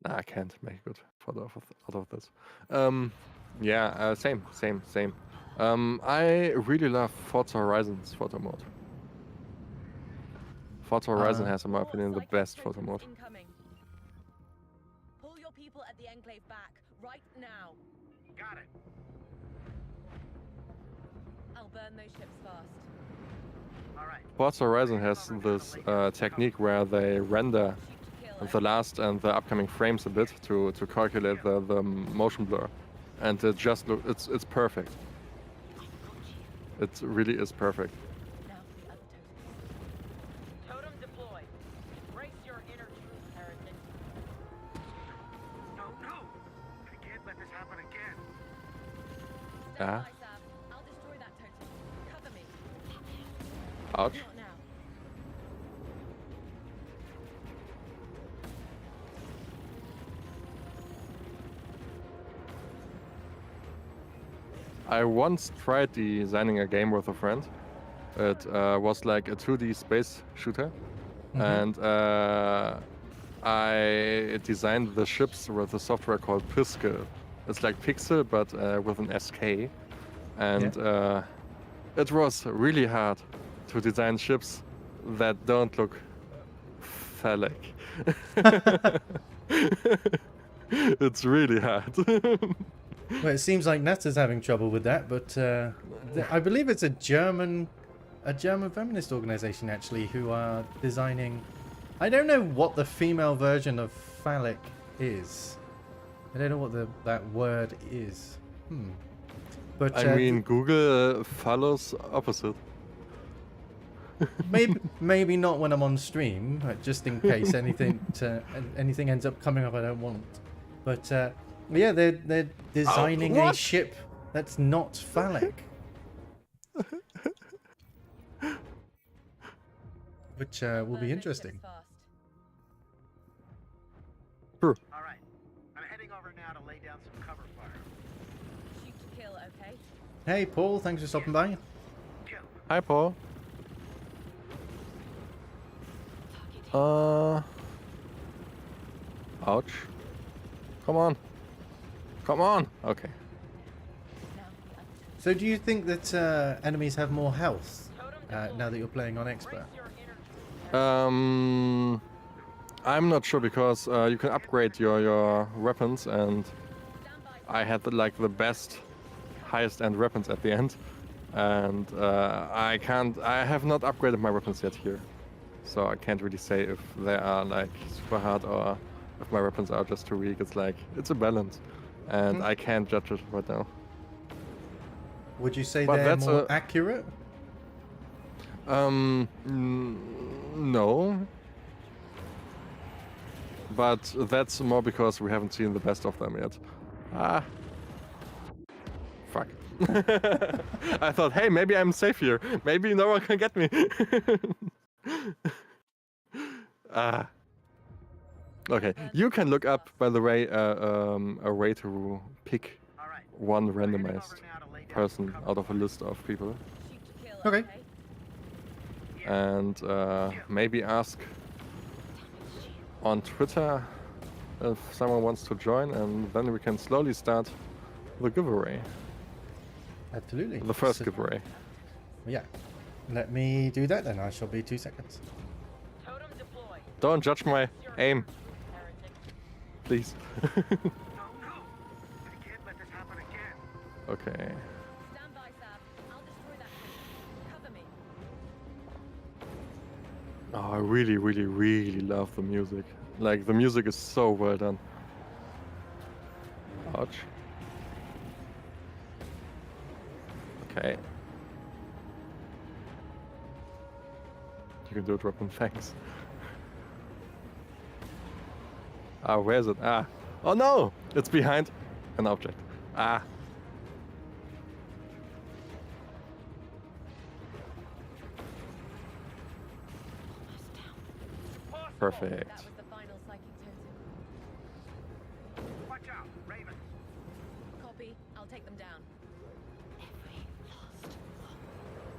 Nah, I can't make a good photo out of this. Yeah, same. I really love Forza Horizon's photo mode. Forza Horizon has, in my opinion, the best photo mode. Incoming. Pull your people at the Enclave back right now. Got it. I'll burn those ships fast. All right. Forza Horizon has this technique where they render the last and the upcoming frames a bit to calculate the motion blur, and it just it's perfect. It really is perfect. Now for the other totem. Totem deploy. Embrace your inner truth, heretic. No, no! I can't let this happen again. Stand Ah. by, Sam. I'll destroy that totem. Cover me. Ouch. Not now. I once tried designing a game with a friend. It was like a 2D space shooter, and I designed the ships with a software called Piskel. It's like Pixel, but with an SK, and it was really hard to design ships that don't look phallic. It's really hard. Well, it seems like NASA's having trouble with that, but I believe it's a German feminist organization actually who are designing. I don't know what the female version of phallic is. I don't know what that word is. But I mean, Google follows opposite. maybe not when I'm on stream, just in case anything ends up coming up I don't want. But yeah, they're designing a what? ship that's not phallic. Which will Burn be those interesting. ships fast. Sure. All right. I'm heading over now to lay down some cover fire. Shoot to kill, okay? Hey Paul, thanks for stopping by. Kill. Hi, Paul. Ouch. Come on. Come on. Okay. Now for the other totem. So do you think that enemies have more health now that you're playing on expert? Embrace your inner truth, I'm not sure because you can upgrade your weapons, and I had the best, highest end weapons at the end, and I have not upgraded my weapons yet here, so I can't really say if they are like super hard or if my weapons are just too weak. It's a balance, and I can't judge it right now. Would you say But they're that's more a- accurate? No. But that's more because we haven't seen the best of them yet. Ah. Fuck. I thought, hey, maybe I'm safe here. Maybe no one can get me. Ah. Okay, you can look up, by the way, a way to pick All right. one I'm heading randomized over now to lay down some person cover out of a fire. list of people. Shoot to kill, Okay. okay? And maybe ask on Twitter if someone wants to join, and then we can slowly start the giveaway, Absolutely. the first So- giveaway. Yeah. Let me do that then. I shall be 2 seconds. totem deploy. Don't judge my Your aim, inner truth, heretic. please. No, no! I can't let this happen again. Okay. Stand by, Sam. I'll destroy that totem. Cover me. Oh, I really, really, really love the music. Like, the music is so well done. Ouch. Okay. You can do it, weapon, thanks. Ah, where is it? Ah. Oh no! It's behind an object. Ah. Perfect. That was the final psychic totem. Watch out, Ravens. Copy. I'll take them down.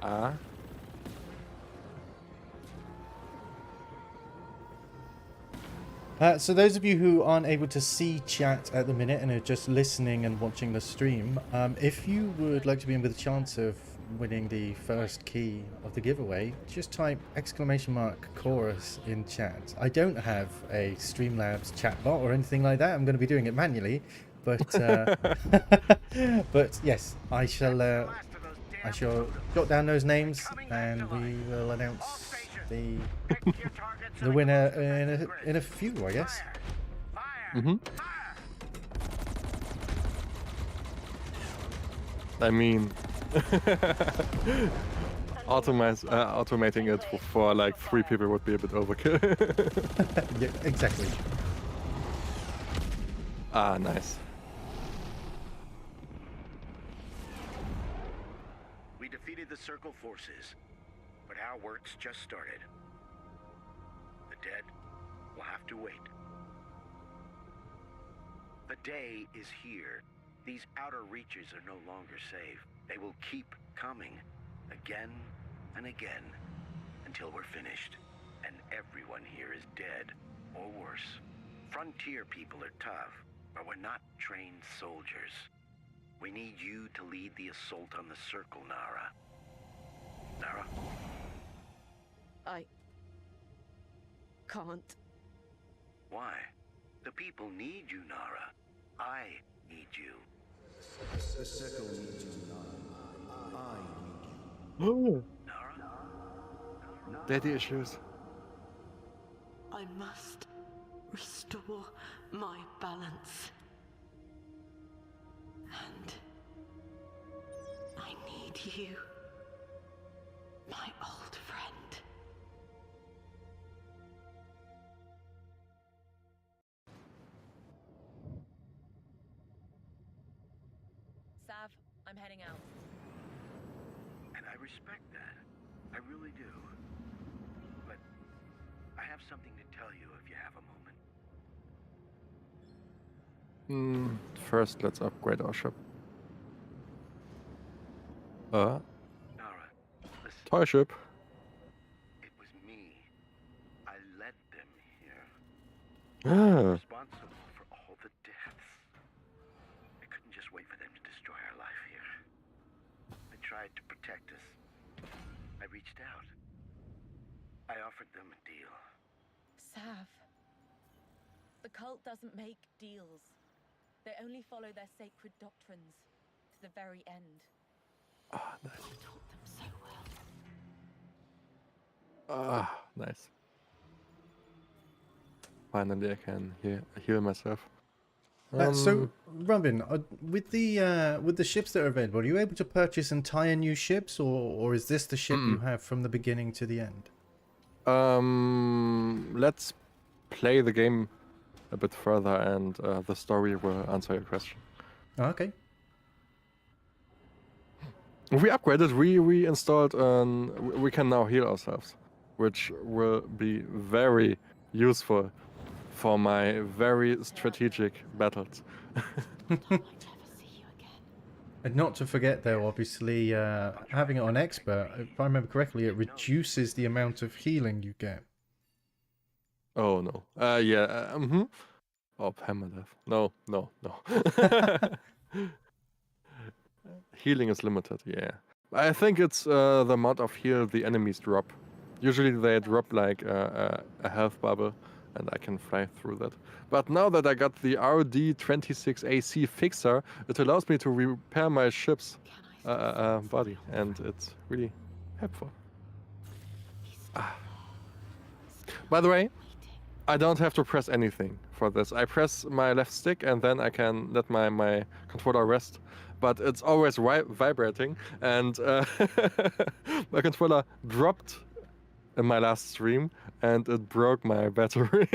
Ah. So those of you who aren't able to see chat at the minute and are just listening and watching the stream, if you would like to be in with a chance of winning the first key of the giveaway, just type !chorus in chat. I don't have a Streamlabs chat bot or anything like that. I'm going to be doing it manually, but but yes, I shall jot down those names and we will announce the winner in a few, I guess. I mean, Automating it for like 3 people would be a bit overkill. Yeah, exactly. Ah, nice. We defeated the Circle forces, but our work's just started. The dead will have to wait. The day is here. These outer reaches are no longer safe. They will keep coming, again and again, until we're finished, and everyone here is dead, or worse. Frontier people are tough, but we're not trained soldiers. We need you to lead the assault on the Circle, Nara. Nara? I can't. Why? The people need you, Nara. I need you. The Circle needs you, Nara. I need you. Nara? Daddy issues. I must restore my balance. And I need you, my old friend. Sav, I'm heading out. And I respect that. I really do. But I have something to tell you if you have a moment. First, let's upgrade our ship. Nara, listen. Toy ship. It was me. I led them here. Ah, Responsible for all the deaths. I couldn't just wait for them to destroy our life here. They tried to protect us. I reached out. I offered them a deal. Sav, the cult doesn't make deals. They only follow their sacred doctrines to the very end. nice. Taught them so well. Ah, nice. Finally, I can heal myself. So, Robin, with the ships that are available, are you able to purchase entire new ships, or is this the ship you have from the beginning to the end? Let's play the game a bit further, and the story will answer your question. Okay. We upgraded, we installed, we can now heal ourselves, which will be very useful for my very strategic battles. Never see you again. And not to forget, though, obviously, having it on expert, if I remember correctly, it reduces the amount of healing you get. Oh no. Yeah. Oh, permadeath. No. Healing is limited. Yeah. I think it's the amount of heal the enemies drop. Usually they drop like a health bubble, and I can fly through that. But now that I got the RD26AC fixer, it allows me to repair my ship's body, and it's really helpful. By the way, I don't have to press anything for this. I press my left stick and then I can let my controller rest. But it's always vibrating, and my controller dropped in my last stream and it broke my battery.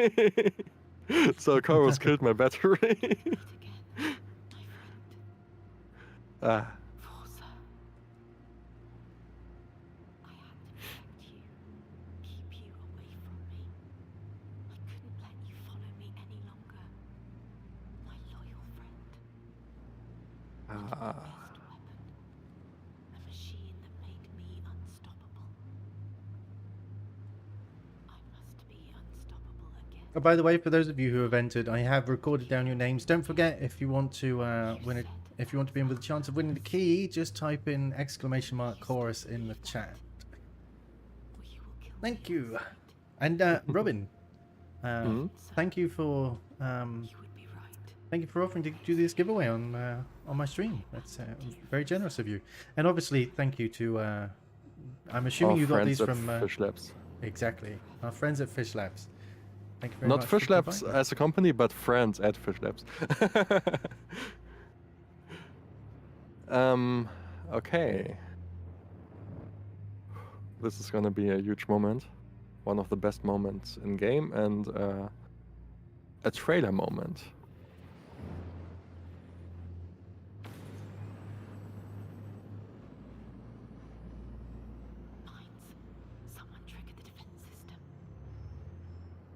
So Chorus killed my battery. Ah. Forza. I had to protect you, keep you away from me. I couldn't let you follow me any longer. My loyal friend. My best weapon. A machine that made me unstoppable. I must be unstoppable again. Oh, by the way, for those of you who have entered, I have recorded down your names. Don't forget, if you want to win it, if you want to be in with a chance of winning the key, just type in !chorus in the chat. Or you will kill Thank me you. inside. And Robin, thank you for You would be right. thank you for offering to do this giveaway on my stream. That's very generous of you. And obviously, thank you to I'm assuming Our you got friends these at from Fish Labs. exactly our friends at Fish Labs. Thank you very Not much. Fish for Labs providing as a company, but friends at Fish Labs. Okay. This is gonna be a huge moment. One of the best moments in game, and a trailer moment. Mines. Someone triggered the defense system.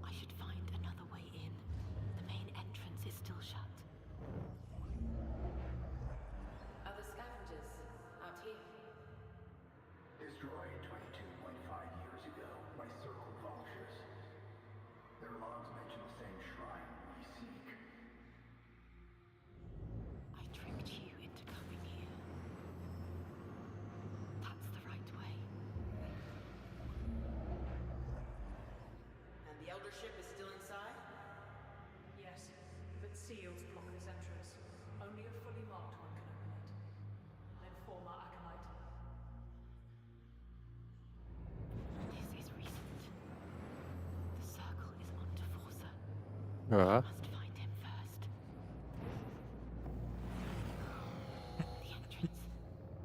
I should find another way in. The main entrance is still shut. Other scavengers out here. Destroyed 22.5 years ago by Circle vultures. Their logs mention the same shrine we seek. I tricked you into coming here. That's the right way. And the Eldership is still inside? Yes, but sealed to block its entrance. Only a fully marked one can open it. Then form our acolyte. This is recent. The circle is onto Forza. Yeah. Must find him first. The entrance.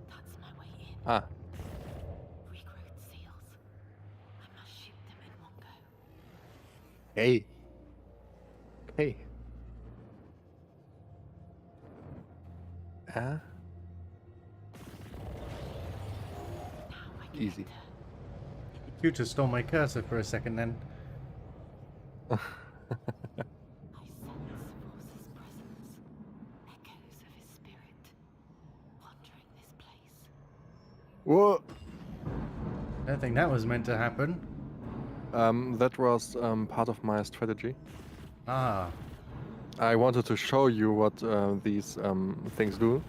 That's my way in. Ah. Regrowth seals. I must shoot them in one go. Hey. Hey. Now I can Easy. enter. You just stole my cursor for a second then. I sense Forza's presence. Echoes of his spirit. Wandering this place. Whoa. I don't think that was meant to happen. That was part of my strategy. Ah. I wanted to show you what these things do,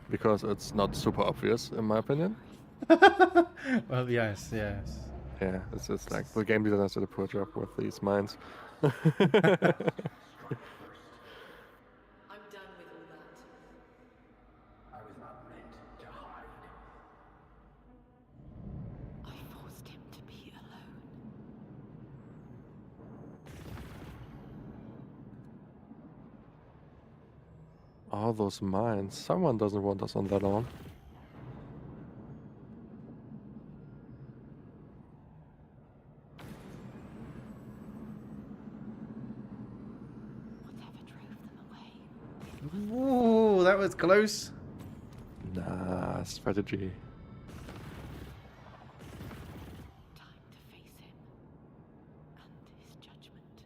because it's not super obvious, in my opinion. Well, yes, yes. Yeah, it's just like the game designers did a poor job with these mines. I'm done with all that. I was not meant to hide. I forced him to be alone. All those mines. Someone doesn't want us on their lawn. Whatever drove them away. Ooh, that was close. Nah, strategy. Time to face him. And his judgment.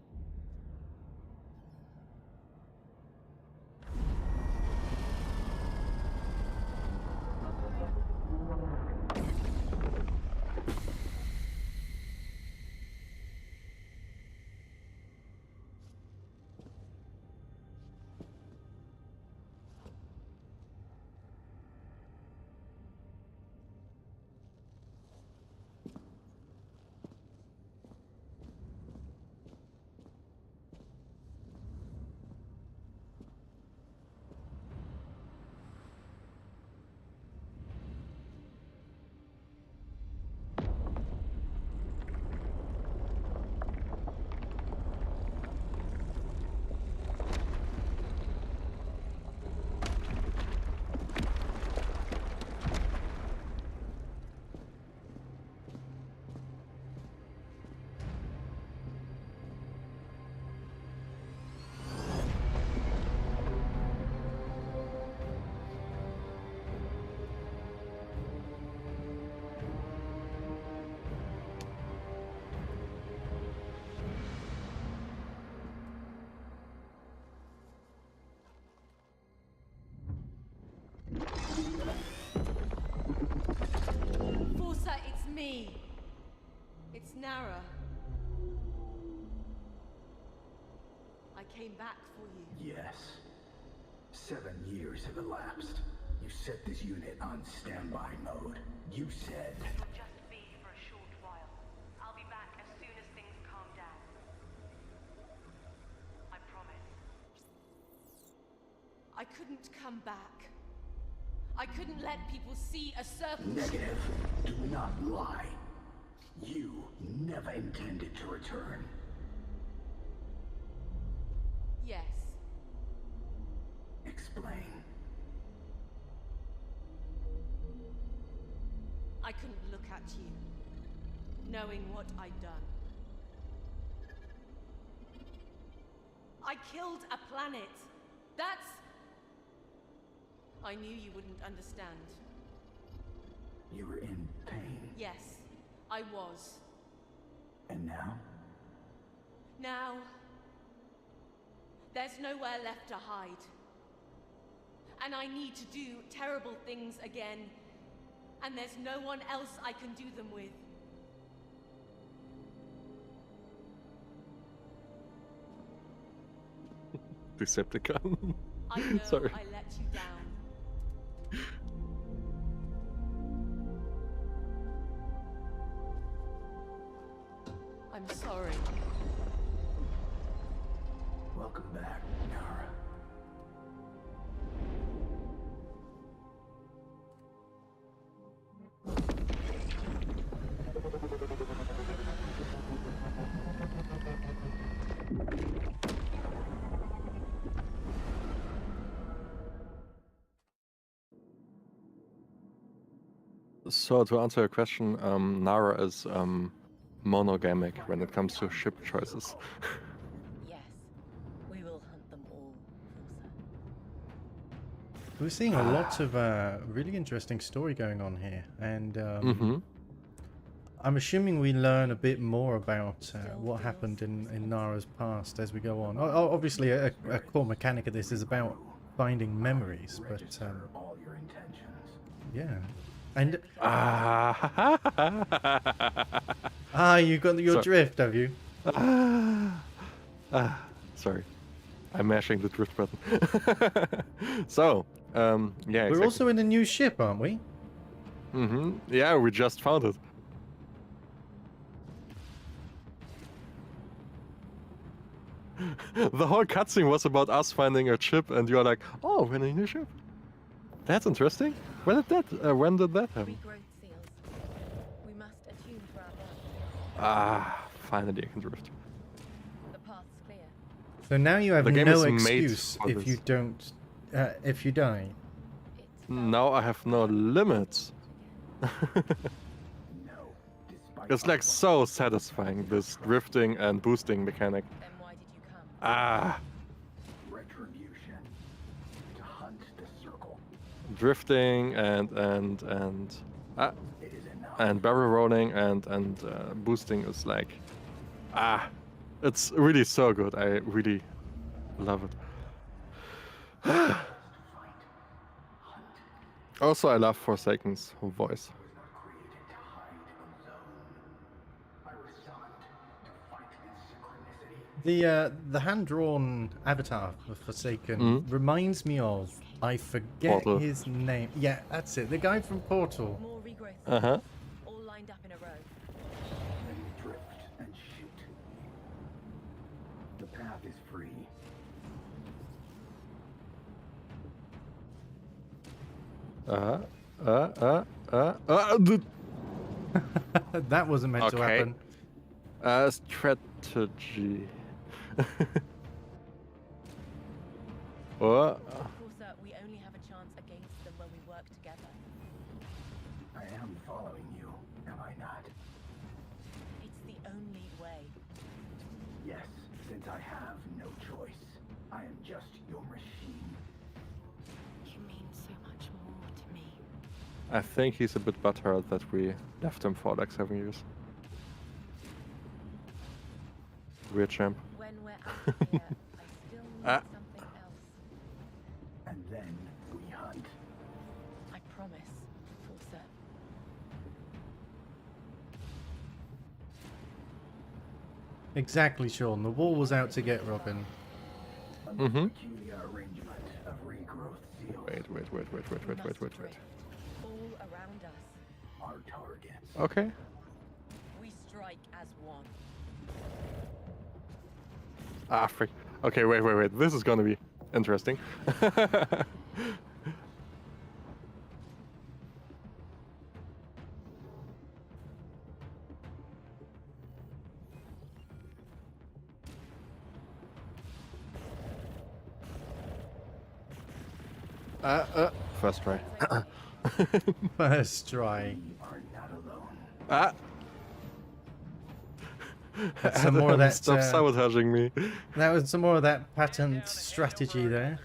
Forza, it's me. It's Nara. I came back for you. Yes. 7 years have elapsed. You set this unit on standby mode. You said... It'll just be for a short while. I'll be back as soon as things calm down. I promise. I couldn't come back. I couldn't let people see a circle. Negative. Do not lie. You never intended to return. Yes. Explain. you, knowing what I'd done. I killed a planet. That's... I knew you wouldn't understand. You were in pain. Yes, I was. And now? Now, there's nowhere left to hide. And I need to do terrible things again. And there's no one else I can do them with. Decepticon. I know Sorry. I let you down. I'm sorry. Welcome back, Nara. So to answer your question, Nara is monogamic when it comes to ship choices. Yes, we will hunt them all, Forza. We're seeing a lot of really interesting story going on here, and I'm assuming we learn a bit more about what happened in Nara's past as we go on. Obviously, a core mechanic of this is about finding memories, but All your intentions. yeah. And Ah, you got your drift, have you? Sorry, I'm mashing the drift button. So, yeah, We're exactly. also in a new ship, aren't we? Yeah, we just found it. The whole cutscene was about us finding a ship, and you're like, "Oh, we're in a new ship. That's interesting. When did that happen?" Regrowth seals. We must attune for our birth. Finally I can drift. The path's clear. So now you have The game no is made excuse for if you this. don't, if you die. It's Now I have no limits. No. Despite It's like so satisfying, this drifting and boosting mechanic. Then why did you come? retribution. To hunt the circle. Drifting and It is enough. barrel rolling and boosting is like it's really so good. I really love it. Fight. Hunt. Also, I love Forsaken's voice. I was not created to hide alone. I was summoned to fight in synchronicity. The hand-drawn avatar of Forsaken reminds me of, I forget Portal. his name. Yeah, that's it. The guy from Portal. More regrowth Uh huh. all lined up in a row. Then drift and shoot. The path is free. That wasn't meant to Okay. happen. Strategy. What? Forza, we only have a chance against them when we work together. I am following you, am I not? It's the only way. Yes, since I have no choice. I am just your machine. You mean so much more to me. I think he's a bit butthurt that we left him for like 7 years. Weird champ. When we're out of here, I still need something else. And then we hunt. I promise, Forza. Exactly, Sean. The wall was out to get Robin. A peculiar arrangement of regrowth seals. Wait. We must drift all around us. Our targets. Okay. We strike as one. Frick. Okay, wait. This is gonna be interesting. First try. First try. We are not alone. Ah! That's some more of that. Stop sabotaging me. That was some more of that patent strategy there.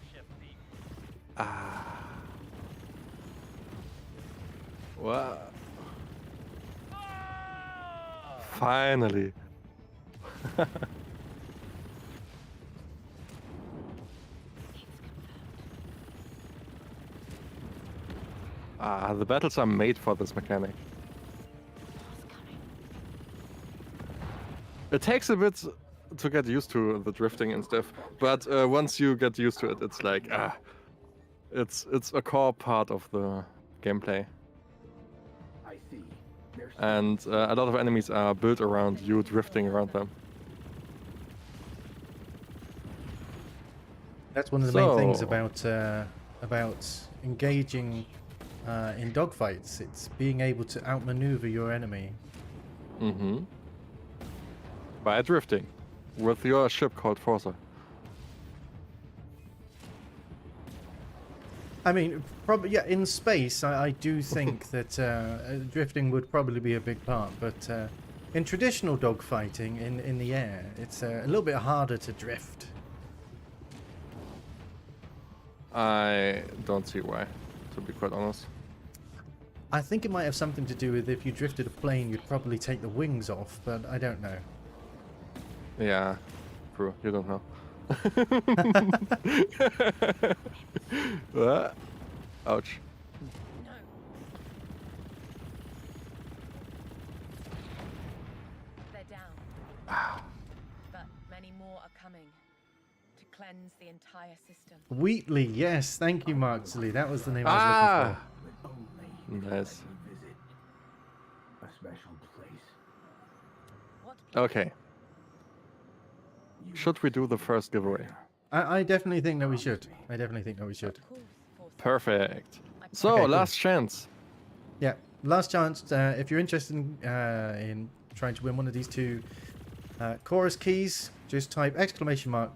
Ah. Wow. Finally. The battles are made for this mechanic. It takes a bit to get used to the drifting and stuff, but once you get used to it, it's like it's a core part of the gameplay. I see. There's And a lot of enemies are built around you drifting around them. That's one of the main things So- about engaging in dogfights. It's being able to outmaneuver your enemy. Mm-hmm. By drifting with your ship called Forza. I mean, probably yeah. In space, I do think that drifting would probably be a big part, but in traditional dogfighting in the air, it's a little bit harder to drift. I don't see why, to be quite honest. I think it might have something to do with if you drifted a plane, you'd probably take the wings off, but I don't know. Yeah, true. You don't know. Ouch. No. They're down. But many more are coming to cleanse the entire system. Wheatley, yes, thank you, Marksley. That was the name I was looking for. only Nice. visit a special place. What Okay. Should we do the first giveaway? I definitely think that we should. I definitely think that we should. Of course, Forza. Perfect. So, Okay, cool. last chance. Yeah, last chance. If you're interested in trying to win one of these two chorus keys, just type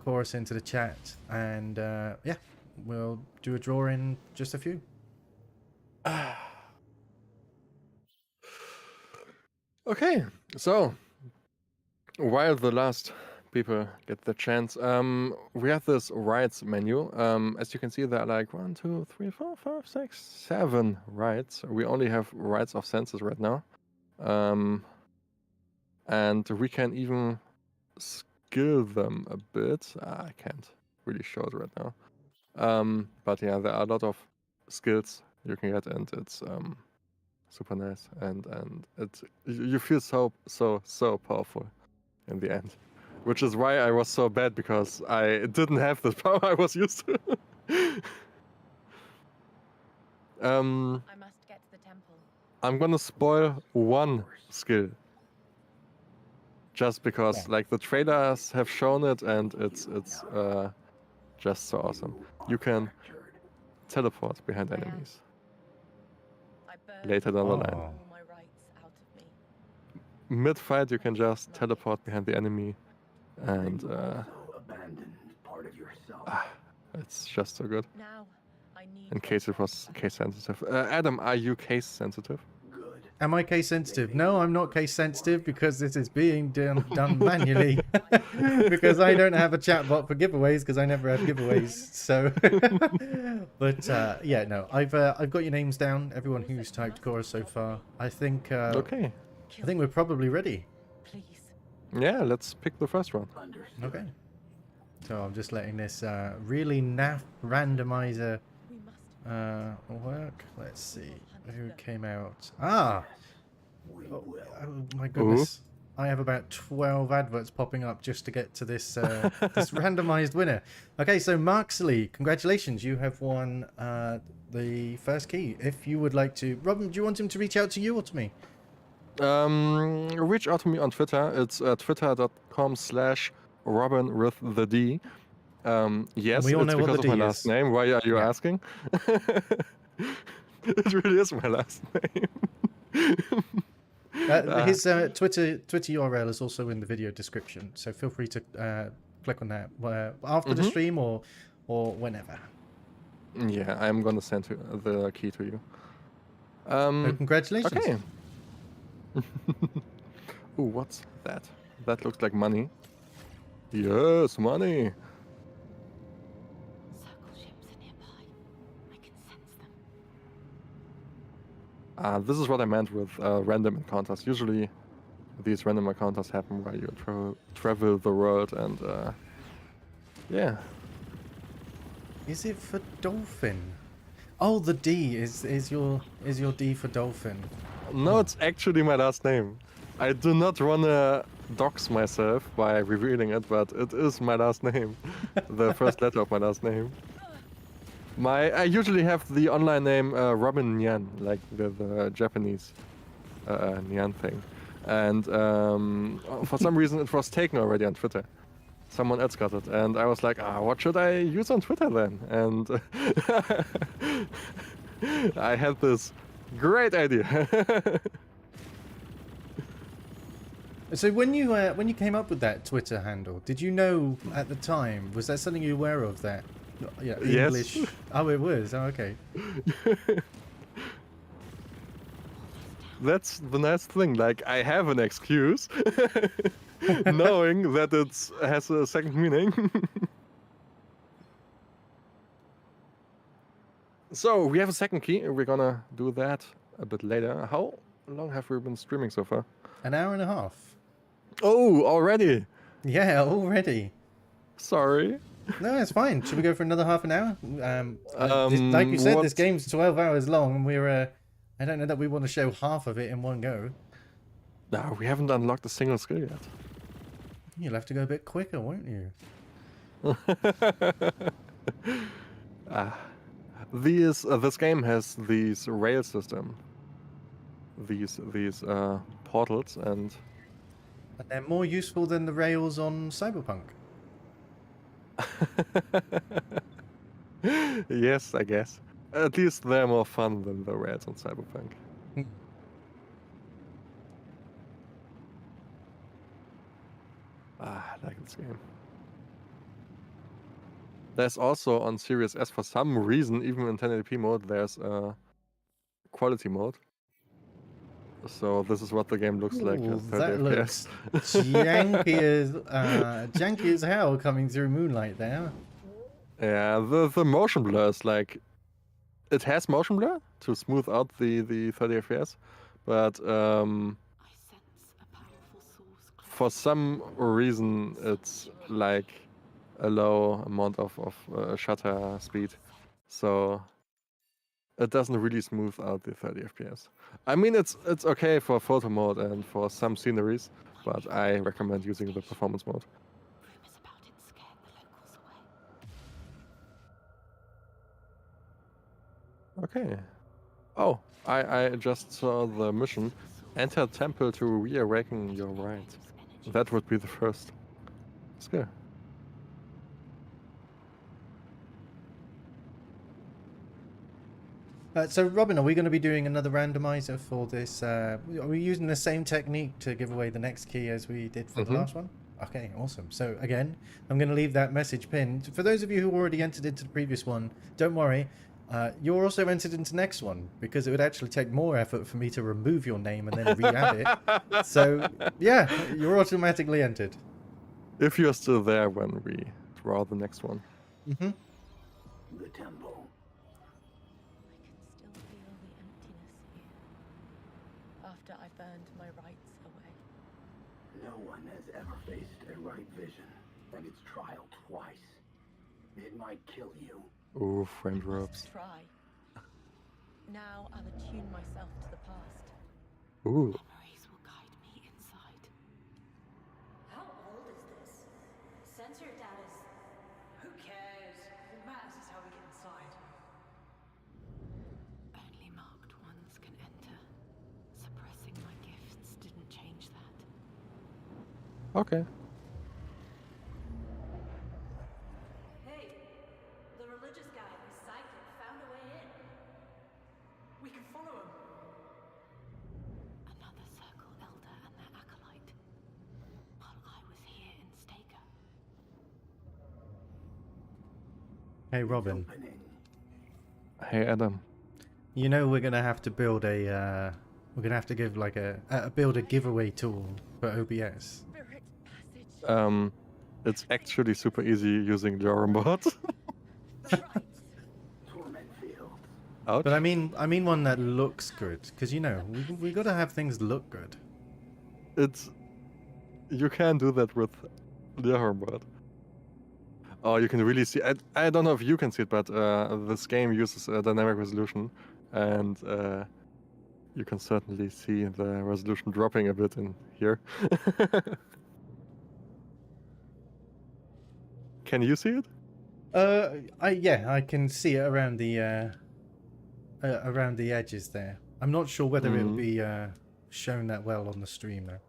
!chorus into the chat, and yeah, we'll do a draw in just a few. Okay, so while the last people get the chance, we have this rights menu. As you can see, there are like 1, 2, 3, 4, 5, 6, 7 rights. We only have rights of senses right now, and we can even skill them a bit. I can't really show it right now, but yeah, there are a lot of skills you can get, and it's super nice, and it you feel so powerful in the end, which is why I was so bad, because I didn't have the power I was used to. I must get to the temple. I'm gonna spoil one skill just because like the trailers have shown it, and it's just so awesome. You can teleport behind enemies I burned later down the line. all my rights out of me. Mid-fight, you can just teleport behind the enemy, and Abandoned part of yourself. it's just so good. Now I need In case it was case sensitive. Adam, are you case sensitive? Good. Am I case sensitive? No, I'm not case sensitive because this is being done manually. Because I don't have a chatbot for giveaways, because I never have giveaways. So, but yeah, no, I've got your names down. Everyone who's typed chorus so far. I think Okay. I think we're probably ready. Please. Yeah, let's pick the first one. Understood. Okay. So I'm just letting this really naff randomizer We must work. Let's see who came out. Ah. We Oh, will. oh my goodness. I have about 12 adverts popping up just to get to this this randomized winner. Okay, so Marksley, congratulations. You have won the first key. If you would like to... Robin, do you want him to reach out to you or to me? Reach out to me on Twitter. It's twitter.com/Robin with the D. Yes, We all it's know what because the of my D last is. name. Why are you Yeah. asking? It really is my last name. His Twitter URL is also in the video description, so feel free to click on that after the stream or whenever. Yeah, I'm gonna send the key to you. So congratulations. Okay. Ooh, what's that? That looks like money. Yes, money. Circle ships are nearby. I can sense them. This is what I meant with random encounters. Usually, these random encounters happen while you travel the world, and yeah. Is it for dolphin? Oh, the D is your D for dolphin. No, it's actually my last name. I do not wanna dox myself by revealing it, but it is my last name. The first letter of my last name. I usually have the online name FreshNyan, like the Japanese Nyan thing. And for some reason it was taken already on Twitter. Someone else got it, and I was like, what should I use on Twitter then? And I had this great idea. So when you came up with that Twitter handle, did you know at the time? Was that something you were aware of? That yeah, English. Yes. Oh, it was. Oh, okay. That's the nice thing. Like, I have an excuse, knowing that it has a second meaning. So we have a second key. We're gonna do that a bit later. How long have we been streaming so far? An hour and a half. Oh, already. Yeah, already. Sorry. No, it's fine. Should we go for another half an hour? Like you said, this game's 12 hours long, and we're. I don't know that we want to show half of it in one go. No, we haven't unlocked a single skill yet. You'll have to go a bit quicker, won't you? This game has these rail system. These portals, and they're more useful than the rails on Cyberpunk. Yes, I guess. At least they're more fun than the rails on Cyberpunk. I like this game. There's also on Series S, for some reason, even in 1080p mode, there's a quality mode. So this is what the game looks like at 30 that FPS. looks janky as hell coming through Moonlight there. Yeah, the motion blur is like, it has motion blur to smooth out the 30 FPS, but for some reason it's like a low amount of shutter speed, so it doesn't really smooth out the 30 FPS. I mean, it's okay for photo mode and for some sceneries, but I recommend using the performance mode. Okay. Oh, I just saw the mission. Enter temple to reawaken your right. That would be the first skill. So, Robin, are we going to be doing another randomizer for this? Are we using the same technique to give away the next key as we did for the last one? Okay, awesome. So, again, I'm going to leave that message pinned. For those of you who already entered into the previous one, don't worry. You're also entered into the next one, because it would actually take more effort for me to remove your name and then re-add it. So, yeah, you're automatically entered. If you're still there when we draw the next one. The temple. I can still feel the emptiness here, after I burned my rights away. No one has ever faced a right vision and its trial twice. It might kill you. Ooh, friend ropes. Try. Now I'll attune myself to the past. Ooh. Memories will guide me inside. How old is this? Sensor data's... Who cares? What matters is how we get inside. Only marked ones can enter. Suppressing my gifts didn't change that. Okay. Hey, the religious guy and his sidekick found a way in. We can follow him. Another circle elder and their acolyte. While I was here in Staker. Hey, Robin. Hey, Adam. You know we're going to have to build a We're gonna have to give like build a giveaway tool for OBS. Spirit passage. It's actually super easy using Jorambot. Right. Torment fields. Ouch. But I mean one that looks good, because you know we gotta have things look good. You can do that with Jorambot. Oh, you can really see. I don't know if you can see it, but this game uses dynamic resolution, and you can certainly see the resolution dropping a bit in here. Can you see it? I can see it around the edges there. I'm not sure whether it'll be shown that well on the stream though.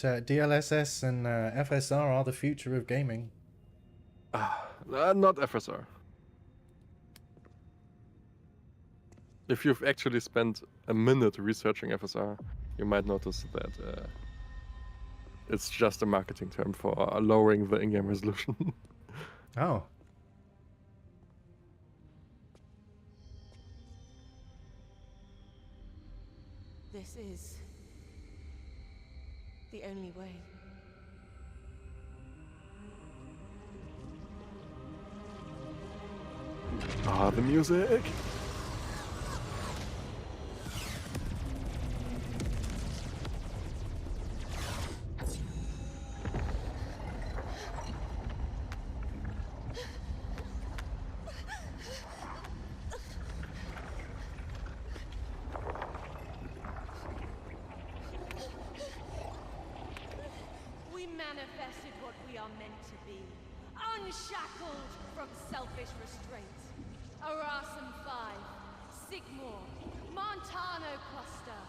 DLSS and FSR are the future of gaming. Not FSR. If you've actually spent a minute researching FSR, you might notice that it's just a marketing term for lowering the in-game resolution. Oh. This is the only way. Ah, the music! We manifested what we are meant to be. Unshackled from selfish restraints. Arasum 5, Sigmore, Montano Cluster.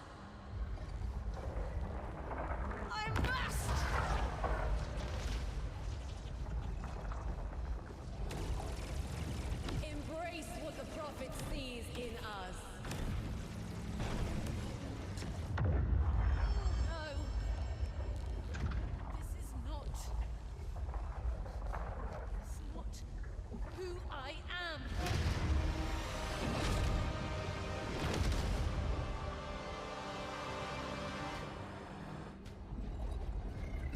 I must! Embrace what the prophet sees in us. No. This is not who I am.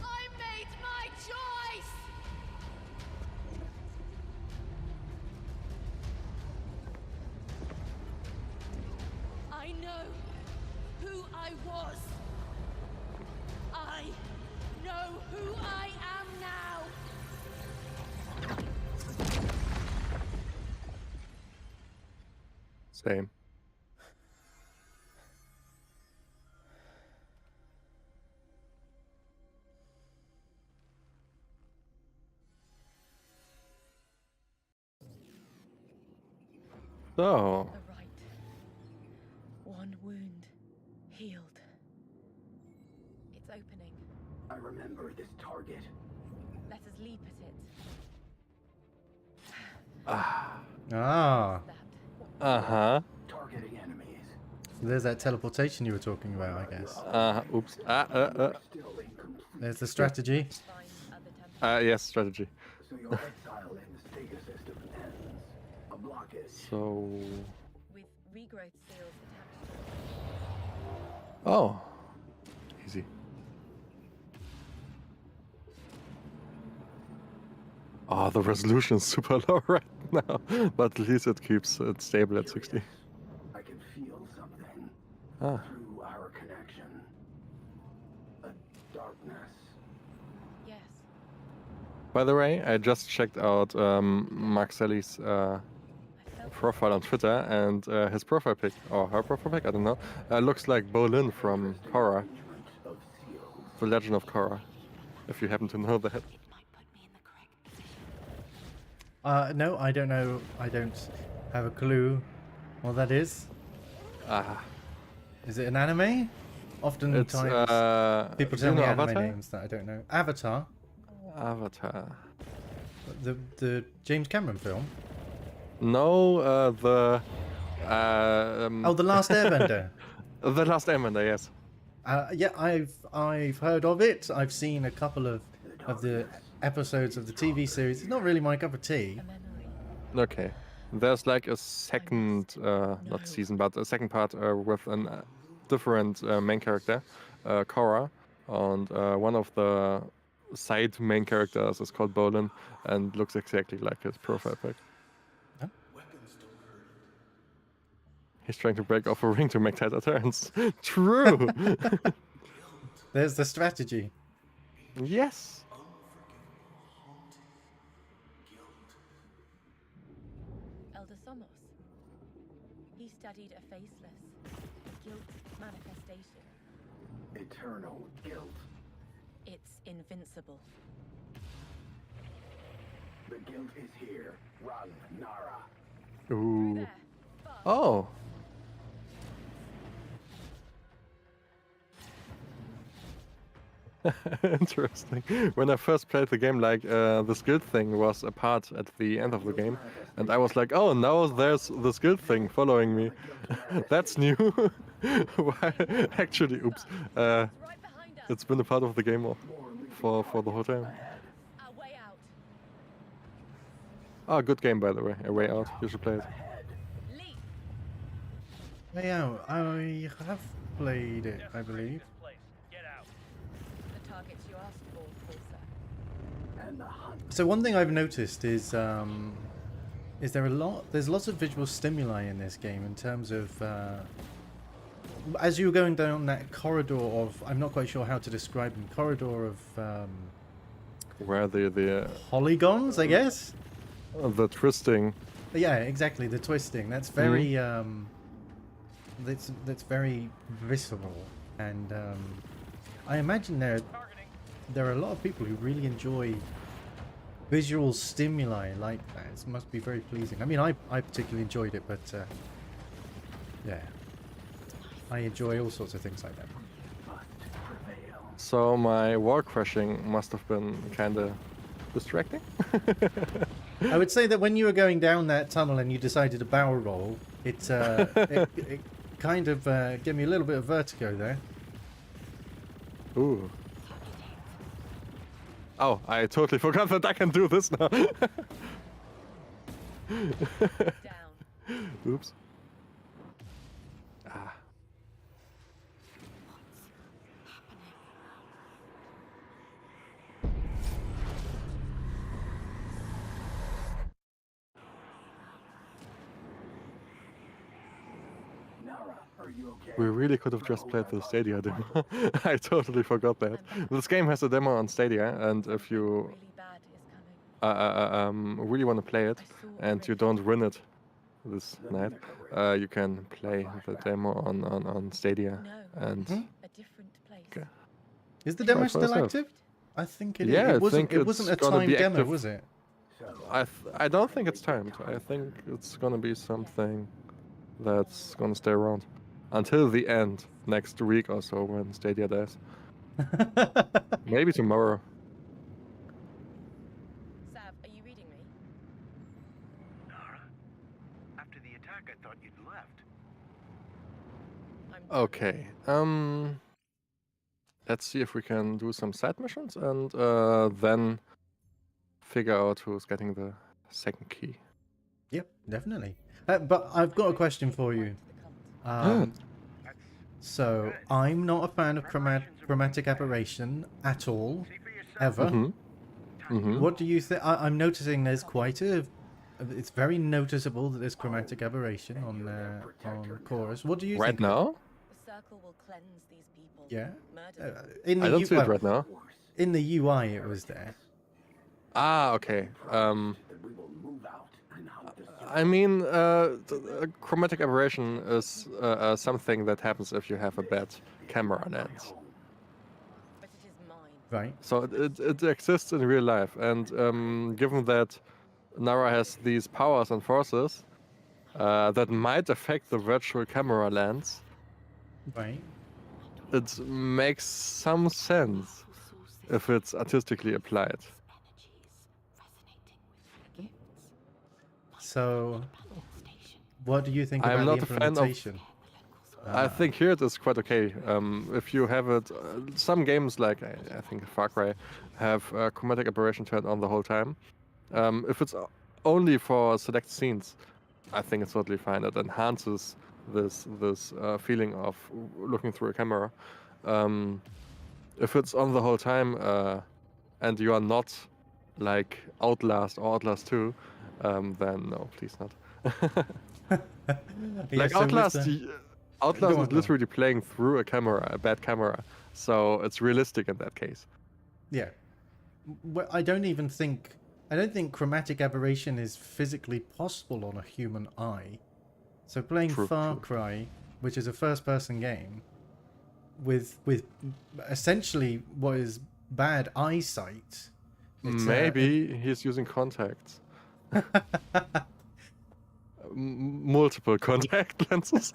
I made my choice. I know who I was. I know who I am now. Same. So, The right. One wound. Healed. It's opening. I remember this target. Let us leap at it. Ah. That. uh-huh. Targeting enemies. So there's that teleportation you were talking about, I guess. Oops. Still incomplete. There's the strategy. Find other temples. Yes, strategy. So your exile in the Stega system ends. A blockage. So... With regrowth seals attached. Oh. Easy. Oh, the resolution is super low right now, but at least it keeps it stable at 60. I can feel something Ah. through our connection. A darkness. Yes. By the way, I just checked out Marcelli's I felt profile on Twitter, and his profile pic, or her profile pic, I don't know, looks like Bolin from Korra, Arrangement of seals. The Legend of Korra, if you happen to know that. It might put me in the correct position. No, I don't know. I don't have a clue what that is. Ah, Is it an anime? Oftentimes, it's people do tell you me know anime Avatar? names that I don't know. Avatar, Avatar. the James Cameron film. No, the Oh, The Last Airbender. The Last Airbender, yes. Yeah, I've heard of it. I've seen a couple of the episodes of the TV series. It's not really my cup of tea. A memory. Okay. There's like a second, not season, but a second part with a different main character, Cora, and one of the side main characters is called Bolin and looks exactly like his profile pic. Huh? He's trying to break off a ring to make tighter turns. True. There's the strategy. Yes. Elder Somos. He studied a faceless guilt manifestation. Eternal guilt. It's invincible. The guilt is here. Run, Nara. Ooh. There. Fast. Oh. Interesting. When I first played the game, like this guild thing was a part at the end of the game, and I was like, "Oh, now there's this guild thing following me. That's new." Why- Actually, oops. It's right behind us. It's been a part of the game for the whole time. Our way out. Oh, good game by the way. A Way Out. You should play it. Leap. Hey, I have played it, I believe. This place. Get out. The targets you asked for, Pulsar. And the hunt. So one thing I've noticed is there's lots of visual stimuli in this game in terms of as you were going down that corridor of, I'm not quite sure how to describe them, corridor of Where the polygons, I guess. the twisting. Yeah, exactly, the twisting. That's very that's very visceral, and I imagine Targeting. there are a lot of people who really enjoy visual stimuli like that. It must be very pleasing. I mean, I particularly enjoyed it, but yeah, I enjoy all sorts of things like that. So my wall crashing must have been kind of distracting. I would say that when you were going down that tunnel and you decided to barrel roll, it kind of gave me a little bit of vertigo there. Ooh. Oh, I totally forgot that I can do this now. Down. Oops. Ah. Nara, are you okay? We really could have just played the Stadia demo. I totally forgot that. This game has a demo on Stadia, and if you Really bad is coming. really want to play it and you don't win it this night, you can play the demo on Stadia. No. And A different place. Okay. Is the Try demo for still yourself. active? I think it Yeah, is. I It wasn't, think it wasn't a it's gonna timed be demo, active. was it? I don't think it's timed. I think it's gonna be something that's gonna stay around until the end next week or so when Stadia dies. Maybe tomorrow. Sav, are you reading me? Nara? After the attack, I thought you'd left. I'm Okay. Let's see if we can do some side missions and then figure out who's getting the second key. Yep, definitely. But I've got a question for you. So, I'm not a fan of chromatic aberration at all, See for yourself. ever. Mm-hmm. What do you think? I'm noticing there's quite a... It's very noticeable that there's chromatic aberration on Chorus. What do you Right think? now? The circle will cleanse these people. Yeah. Murder them. In the I don't see it well, right now. in the UI it was there. Ah, okay. We will move out and hunt the I mean, chromatic aberration is something that happens if you have a bad camera lens. But it is mine. Right. So it exists in real life, and given that Nara has these powers and forces that might affect the virtual camera lens, Right. it makes some sense if it's artistically applied. So, what do you think I'm about not the a fan of- implementation? I think here it is quite okay. If you have it, some games like I think Far Cry have chromatic aberration turned on the whole time. If it's only for select scenes, I think it's totally fine. It enhances this feeling of looking through a camera. If it's on the whole time and you are not like Outlast or Outlast 2, then no, please not. Yeah, Like so with Outlast, the- Outlast Go is on. literally playing through a camera, a bad camera, so it's realistic in that case. Yeah. Well, I don't think chromatic aberration is physically possible on a human eye. So playing True, Far true. Cry, which is a first-person game, with essentially what is bad eyesight. Maybe he's using contacts. Multiple contact lenses.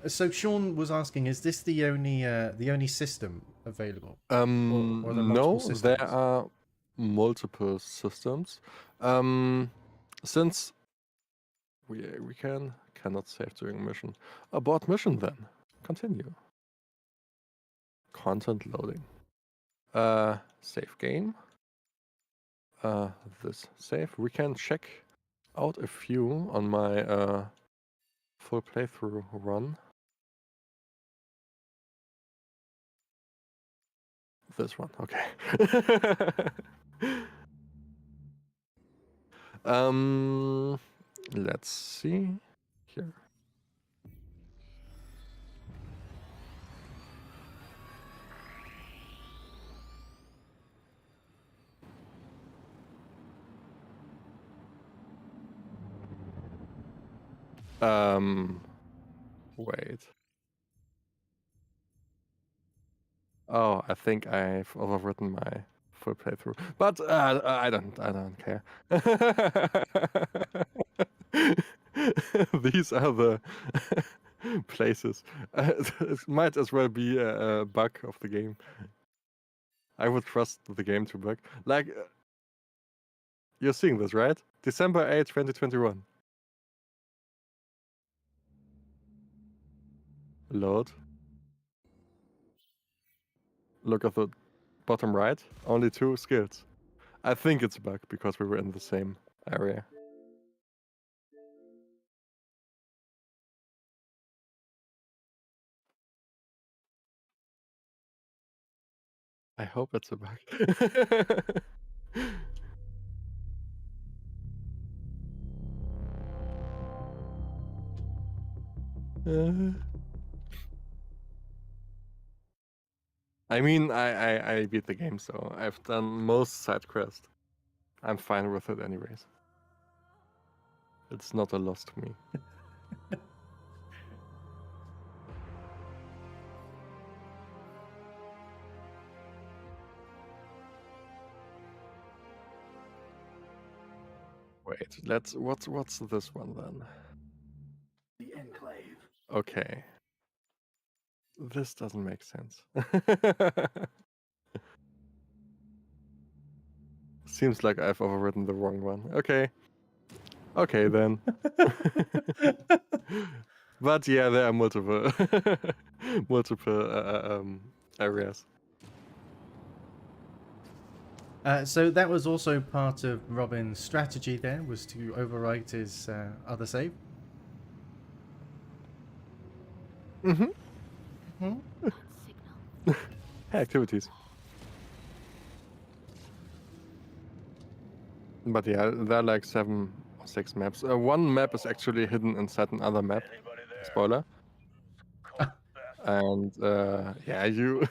So Sean was asking, is this the only system available? Or are there multiple No, systems? there are multiple systems. Since we cannot save during mission. Abort mission then. Continue. Content loading. Save game. This save. We can check out a few on my full playthrough run. This one, okay. Let's see here. Wait. Oh, I think I've overwritten my full playthrough, but I don't care. These are the places. It might as well be a bug of the game. I would trust the game to bug. Like, you're seeing this, right? December 8, 2021. Load. Look at the bottom right. Only 2 skills. I think it's a bug because we were in the same area. I hope it's a bug. I mean, I beat the game, so I've done most side quests. I'm fine with it anyways. It's not a loss to me. Wait, what's this one then? The Enclave. Okay. This doesn't make sense. Seems like I've overwritten the wrong one. Okay. Okay then. But yeah, there are multiple areas. So that was also part of Robin's strategy there, was to overwrite his other save. Activities. But yeah, there are like 7 or 6 maps. One map is actually hidden inside another map. Spoiler. And yeah, you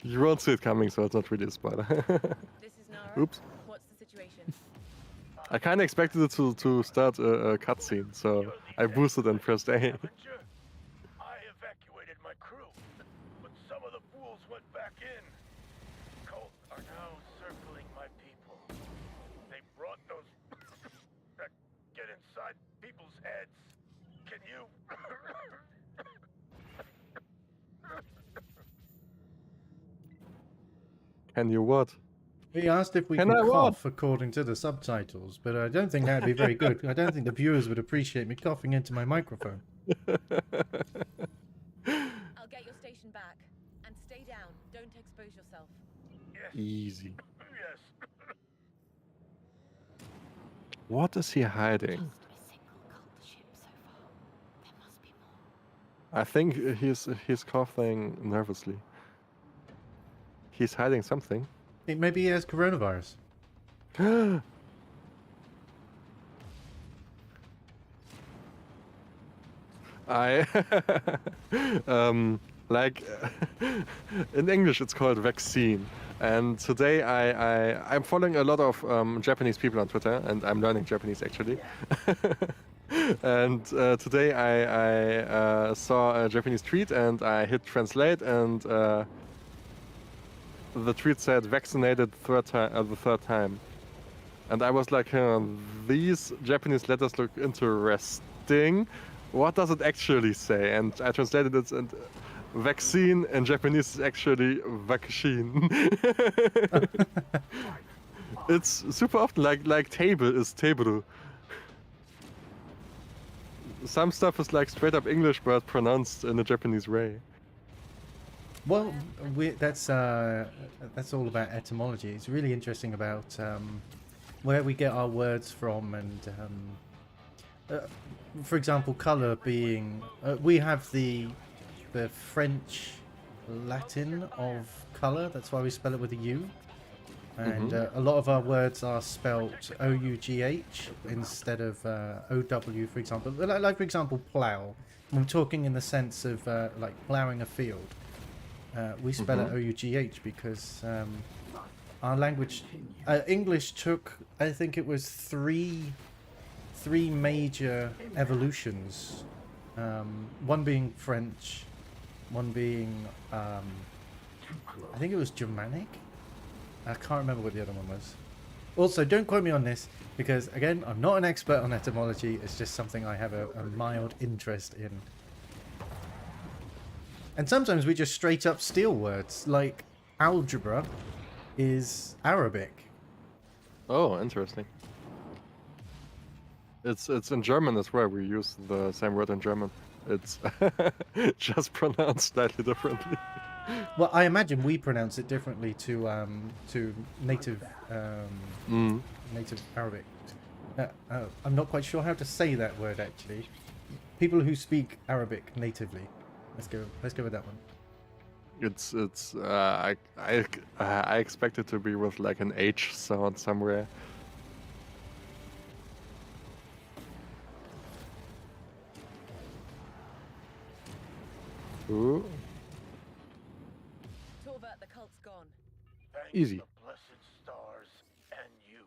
you won't see it coming, so it's not really a spoiler. This is Nara. Oops. What's the situation? I kind of expected it to start a cutscene, so I boosted and pressed A. I evacuated my crew, but some of the fools went back in. Cults are now circling my people. They brought those that get inside people's heads. Can you? Can you what? He asked if we Can could I what? cough according to the subtitles, but I don't think that'd be very good. I don't think the viewers would appreciate me coughing into my microphone. I'll get your station back. And stay down. Don't expose yourself. Yes. Easy. Yes. What is he hiding? Just a single cult ship so far. There must be more. I think he's coughing nervously. He's hiding something. Maybe he has coronavirus. I like in English it's called vaccine. And today I'm following a lot of Japanese people on Twitter, and I'm learning Japanese actually. And today I saw a Japanese tweet, and I hit translate, and the tweet said vaccinated the third time. And I was like, these Japanese letters look interesting. What does it actually say? And I translated it, and vaccine in Japanese is actually vaccine. It's super often like table is table. Some stuff is like straight up English but pronounced in a Japanese way. Well, that's all about etymology. It's really interesting about where we get our words from, and for example, color being we have the French Latin of color. That's why we spell it with a U. And a lot of our words are spelt O-U-G-H instead of O-W, for example. Like for example, plow. I'm talking in the sense of like plowing a field. We spell it O-U-G-H because our language, English took, I think it was three major evolutions. One being French, one being, I think it was Germanic. I can't remember what the other one was. Also, don't quote me on this, because again, I'm not an expert on etymology. It's just something I have a mild interest in. And sometimes we just straight up steal words, like algebra is Arabic. Oh, interesting. It's in German as well. We use the same word in German. It's just pronounced slightly differently. Well, I imagine we pronounce it differently to native native Arabic. I'm not quite sure how to say that word actually. People who speak Arabic natively. Let's go with that one. It's I expect it to be with like an H sound somewhere. Ooh. Torvert, the cult's gone. Thank Easy. the blessed stars and you.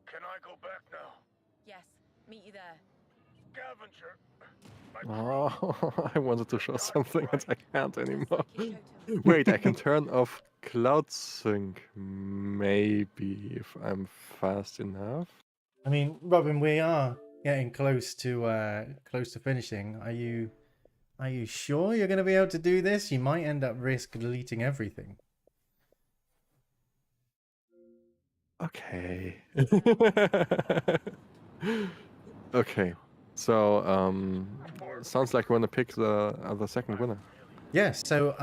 Can I go back now? Yes, meet you there. Scavenger. Oh, I wanted to show something and I can't anymore. Keep totem. Wait, I can turn off cloud sync maybe if I'm fast enough. I mean, Robin, we are getting close to finishing. Are you sure you're going to be able to do this? You might end up deleting everything. Okay. Okay. So, sounds like we want to pick the second winner. Yes, so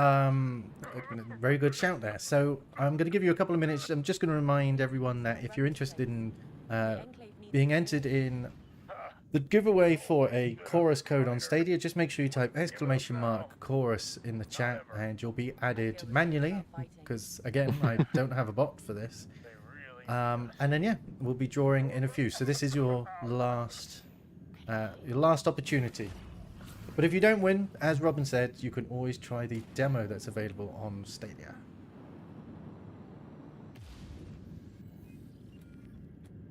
very good shout there. So I'm going to give you a couple of minutes. I'm just going to remind everyone that if you're interested in being entered in the giveaway for a chorus code on Stadia, just make sure you type !chorus in the chat and you'll be added manually because, again, I don't have a bot for this. And then, yeah, we'll be drawing in a few. So this is your last opportunity. But if you don't win, as Robin said, you can always try the demo that's available on Stadia.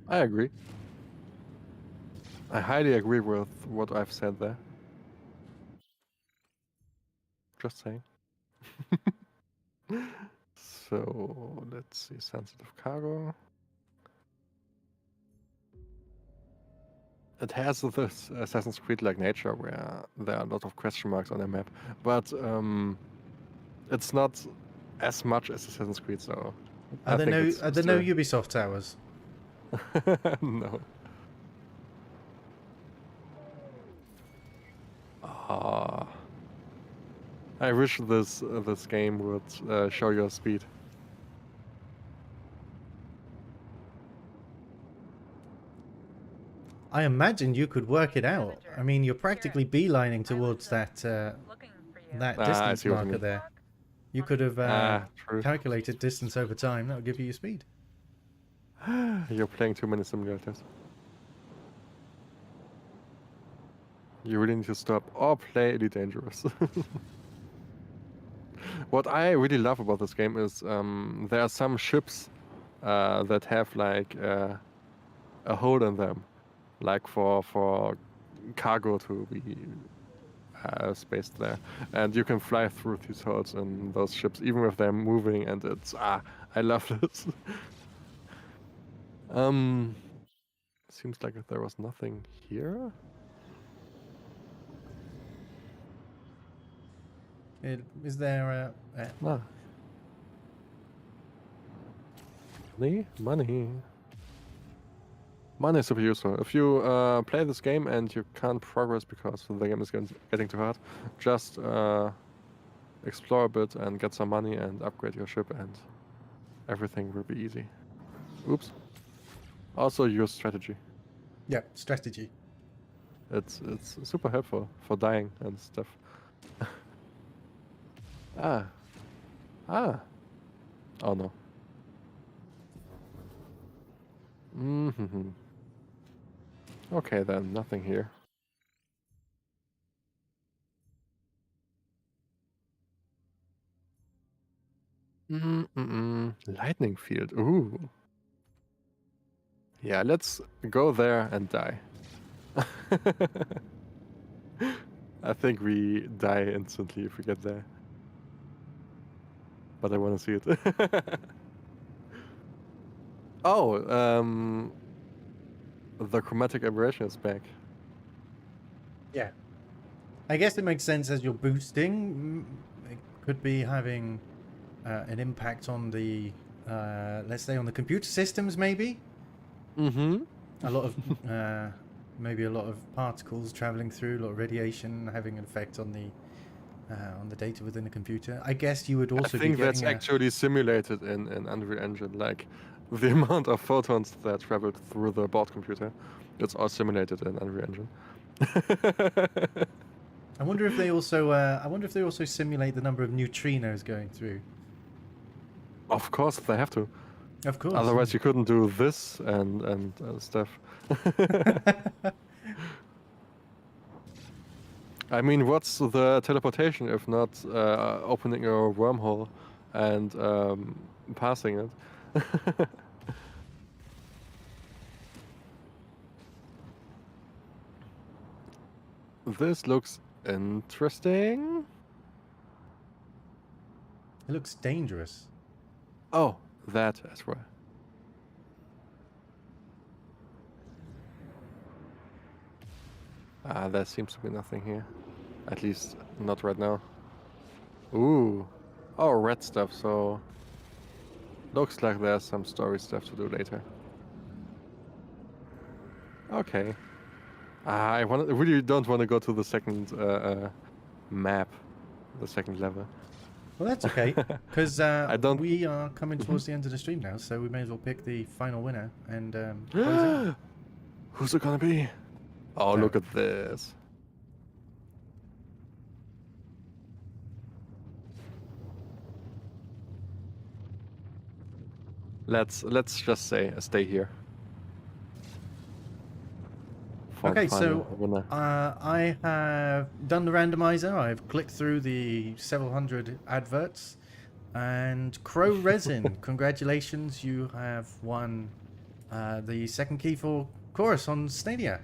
I agree. I highly agree with what I've said there. Just saying. So, let's see. Sensitive cargo. It has this Assassin's Creed-like nature where there are a lot of question marks on the map, but it's not as much as Assassin's Creed, so Are I there think no it's are there no still- Ubisoft towers? No. Ah. I wish this game would show your speed. I imagine you could work it out. Villager. I mean, you're practically beelining towards that Looking for you. that I distance see what you marker mean. there. You could have True. calculated distance over time. That would give you your speed. You're playing too many simulators. You really need to stop or play Elite Dangerous. What I really love about this game is there are some ships that have like a hole in them, like for cargo to be spaced there, and you can fly through these holes in those ships even if they're moving, and it's I love this. Seems like there was nothing here. Is there Ah. Money. Money is super useful. If you play this game and you can't progress because the game is getting too hard, just explore a bit and get some money and upgrade your ship, and everything will be easy. Oops. Also use strategy. yeah, strategy. It's super helpful for dying and stuff. Ah. Oh no. Okay then, nothing here. Lightning field. Ooh. Yeah, let's go there and die. I think we die instantly if we get there. But I want to see it. Oh, the chromatic aberration is back. Yeah. I guess it makes sense as you're boosting. It could be having an impact on the, let's say, on the computer systems, maybe. Mm-hmm. A lot of, maybe a lot of particles traveling through, a lot of radiation having an effect on the data within the computer. I guess you would also I think be that's getting actually simulated in Unreal Engine, like the amount of photons that traveled through the board computer. It's all simulated in Unreal Engine. I wonder if they also, simulate the number of neutrinos going through. Of course, they have to. Of course. Otherwise, you couldn't do this and stuff. I mean, what's the teleportation if not opening a wormhole and passing it? This looks interesting. It looks dangerous. Oh, that as well. There seems to be nothing here. At least not right now. Ooh. Oh, red stuff, so... Looks like there's some story stuff to do later. Okay. I really don't want to go to the second map. The second level. Well, that's okay, because don't- we are coming towards the end of the stream now, so we may as well pick the final winner and close it. Who's it gonna be? Oh, No. look at this. Let's just say stay here. For the Okay, so final winner. I have done the randomizer. I've clicked through the several hundred adverts, and Crow Resin, congratulations! You have won the second key for Chorus on Stadia.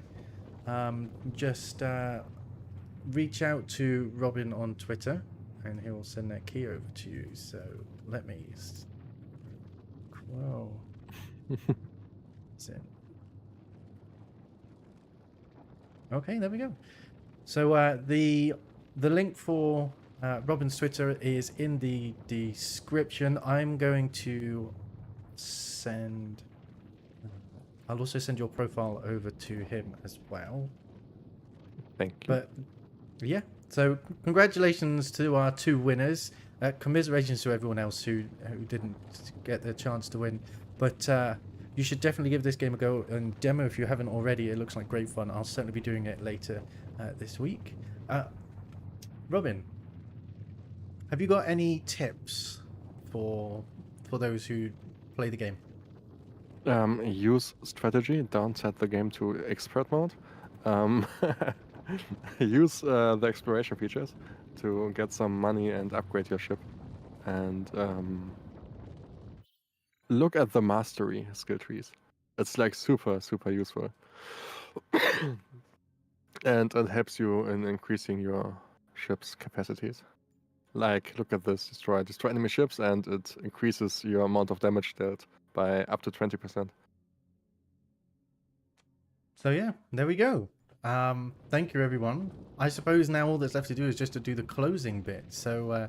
Just reach out to Robin on Twitter, and he will send that key over to you. So let me. Whoa. Okay, there we go. So the link for Robin's Twitter is in the description. I'm going to send... I'll also send your profile over to him as well. Thank you. But yeah, so congratulations to our 2 winners. Commiserations to everyone else who didn't get the chance to win. But you should definitely give this game a go and demo if you haven't already. It looks like great fun. I'll certainly be doing it later this week. Robin, have you got any tips for those who play the game? Use strategy. Don't set the game to expert mode. Use the exploration features to get some money and upgrade your ship. And look at the mastery skill trees. It's like super, super useful. And it helps you in increasing your ship's capacities. Like, look at this. Destroy enemy ships, and it increases your amount of damage dealt by up to 20%. So yeah, there we go. Thank you, everyone. I suppose now all that's left to do is just to do the closing bit. So,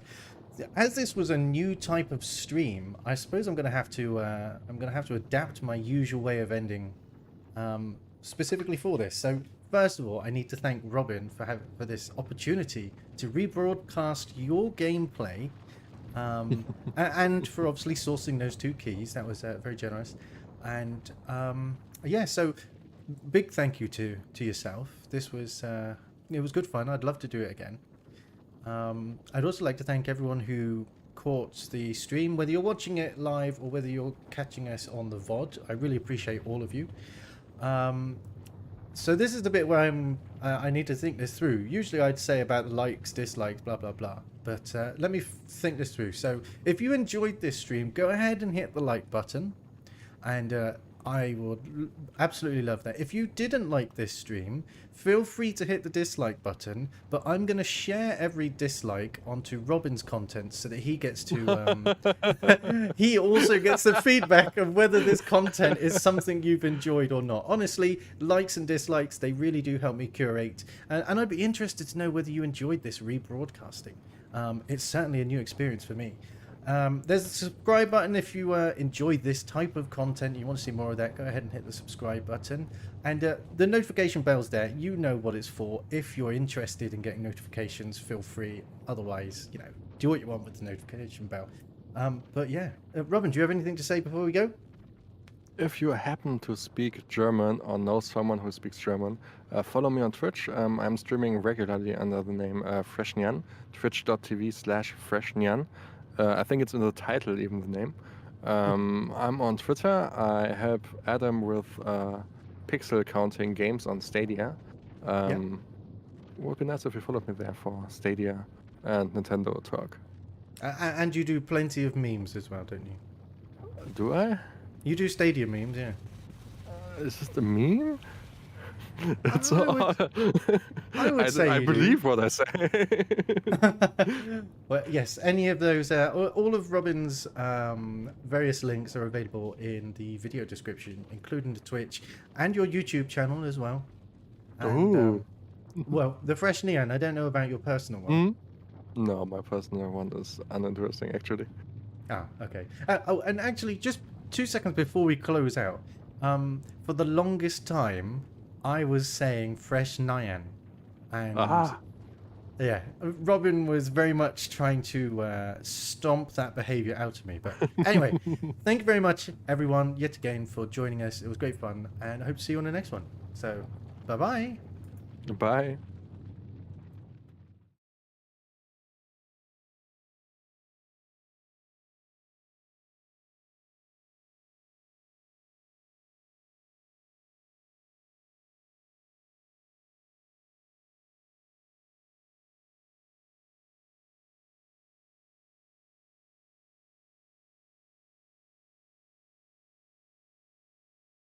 as this was a new type of stream, I suppose I'm going to have to adapt my usual way of ending, specifically for this. So, first of all, I need to thank Robin for this opportunity to rebroadcast your gameplay, and for obviously sourcing those 2 keys. That was very generous. And yeah, so. Big thank you to yourself. This was it was good fun. I'd love to do it again. I'd also like to thank everyone who caught the stream, whether you're watching it live or whether you're catching us on the VOD. I really appreciate all of you. So this is the bit where I need to think this through. Usually I'd say about likes, dislikes, blah blah blah, but let me think this through. So if you enjoyed this stream, go ahead and hit the like button, and I would absolutely love that. If you didn't like this stream, feel free to hit the dislike button, but I'm going to share every dislike onto Robin's content so that he gets to... he also gets the feedback of whether this content is something you've enjoyed or not. Honestly, likes and dislikes, they really do help me curate. And I'd be interested to know whether you enjoyed this rebroadcasting. It's certainly a new experience for me. There's a subscribe button if you enjoy this type of content, you want to see more of that, go ahead and hit the subscribe button. And the notification bell's there, you know what it's for. If you're interested in getting notifications, feel free. Otherwise, you know, do what you want with the notification bell. But yeah, Robin, do you have anything to say before we go? If you happen to speak German or know someone who speaks German, follow me on Twitch. I'm streaming regularly under the name FreshNyan, twitch.tv/FreshNyan. I think it's in the title, even the name. I'm on Twitter. I help Adam with pixel counting games on Stadia. Would be nice if you followed me there for Stadia and Nintendo talk. And you do plenty of memes as well, don't you? Do I? You do Stadia memes, yeah. Is this a meme? It's I would say I believe what I say. Well, yes, any of those, all of Robin's various links are available in the video description, including the Twitch and your YouTube channel as well. And, well, the FreshNyan, I don't know about your personal one. No, my personal one is uninteresting, actually. Ah, okay. Oh, and actually, just 2 seconds before we close out, for the longest time, I was saying FreshNyan, and yeah, Robin was very much trying to stomp that behavior out of me. But anyway, thank you very much, everyone, yet again, for joining us. It was great fun, and I hope to see you on the next one. So, bye-bye. Bye.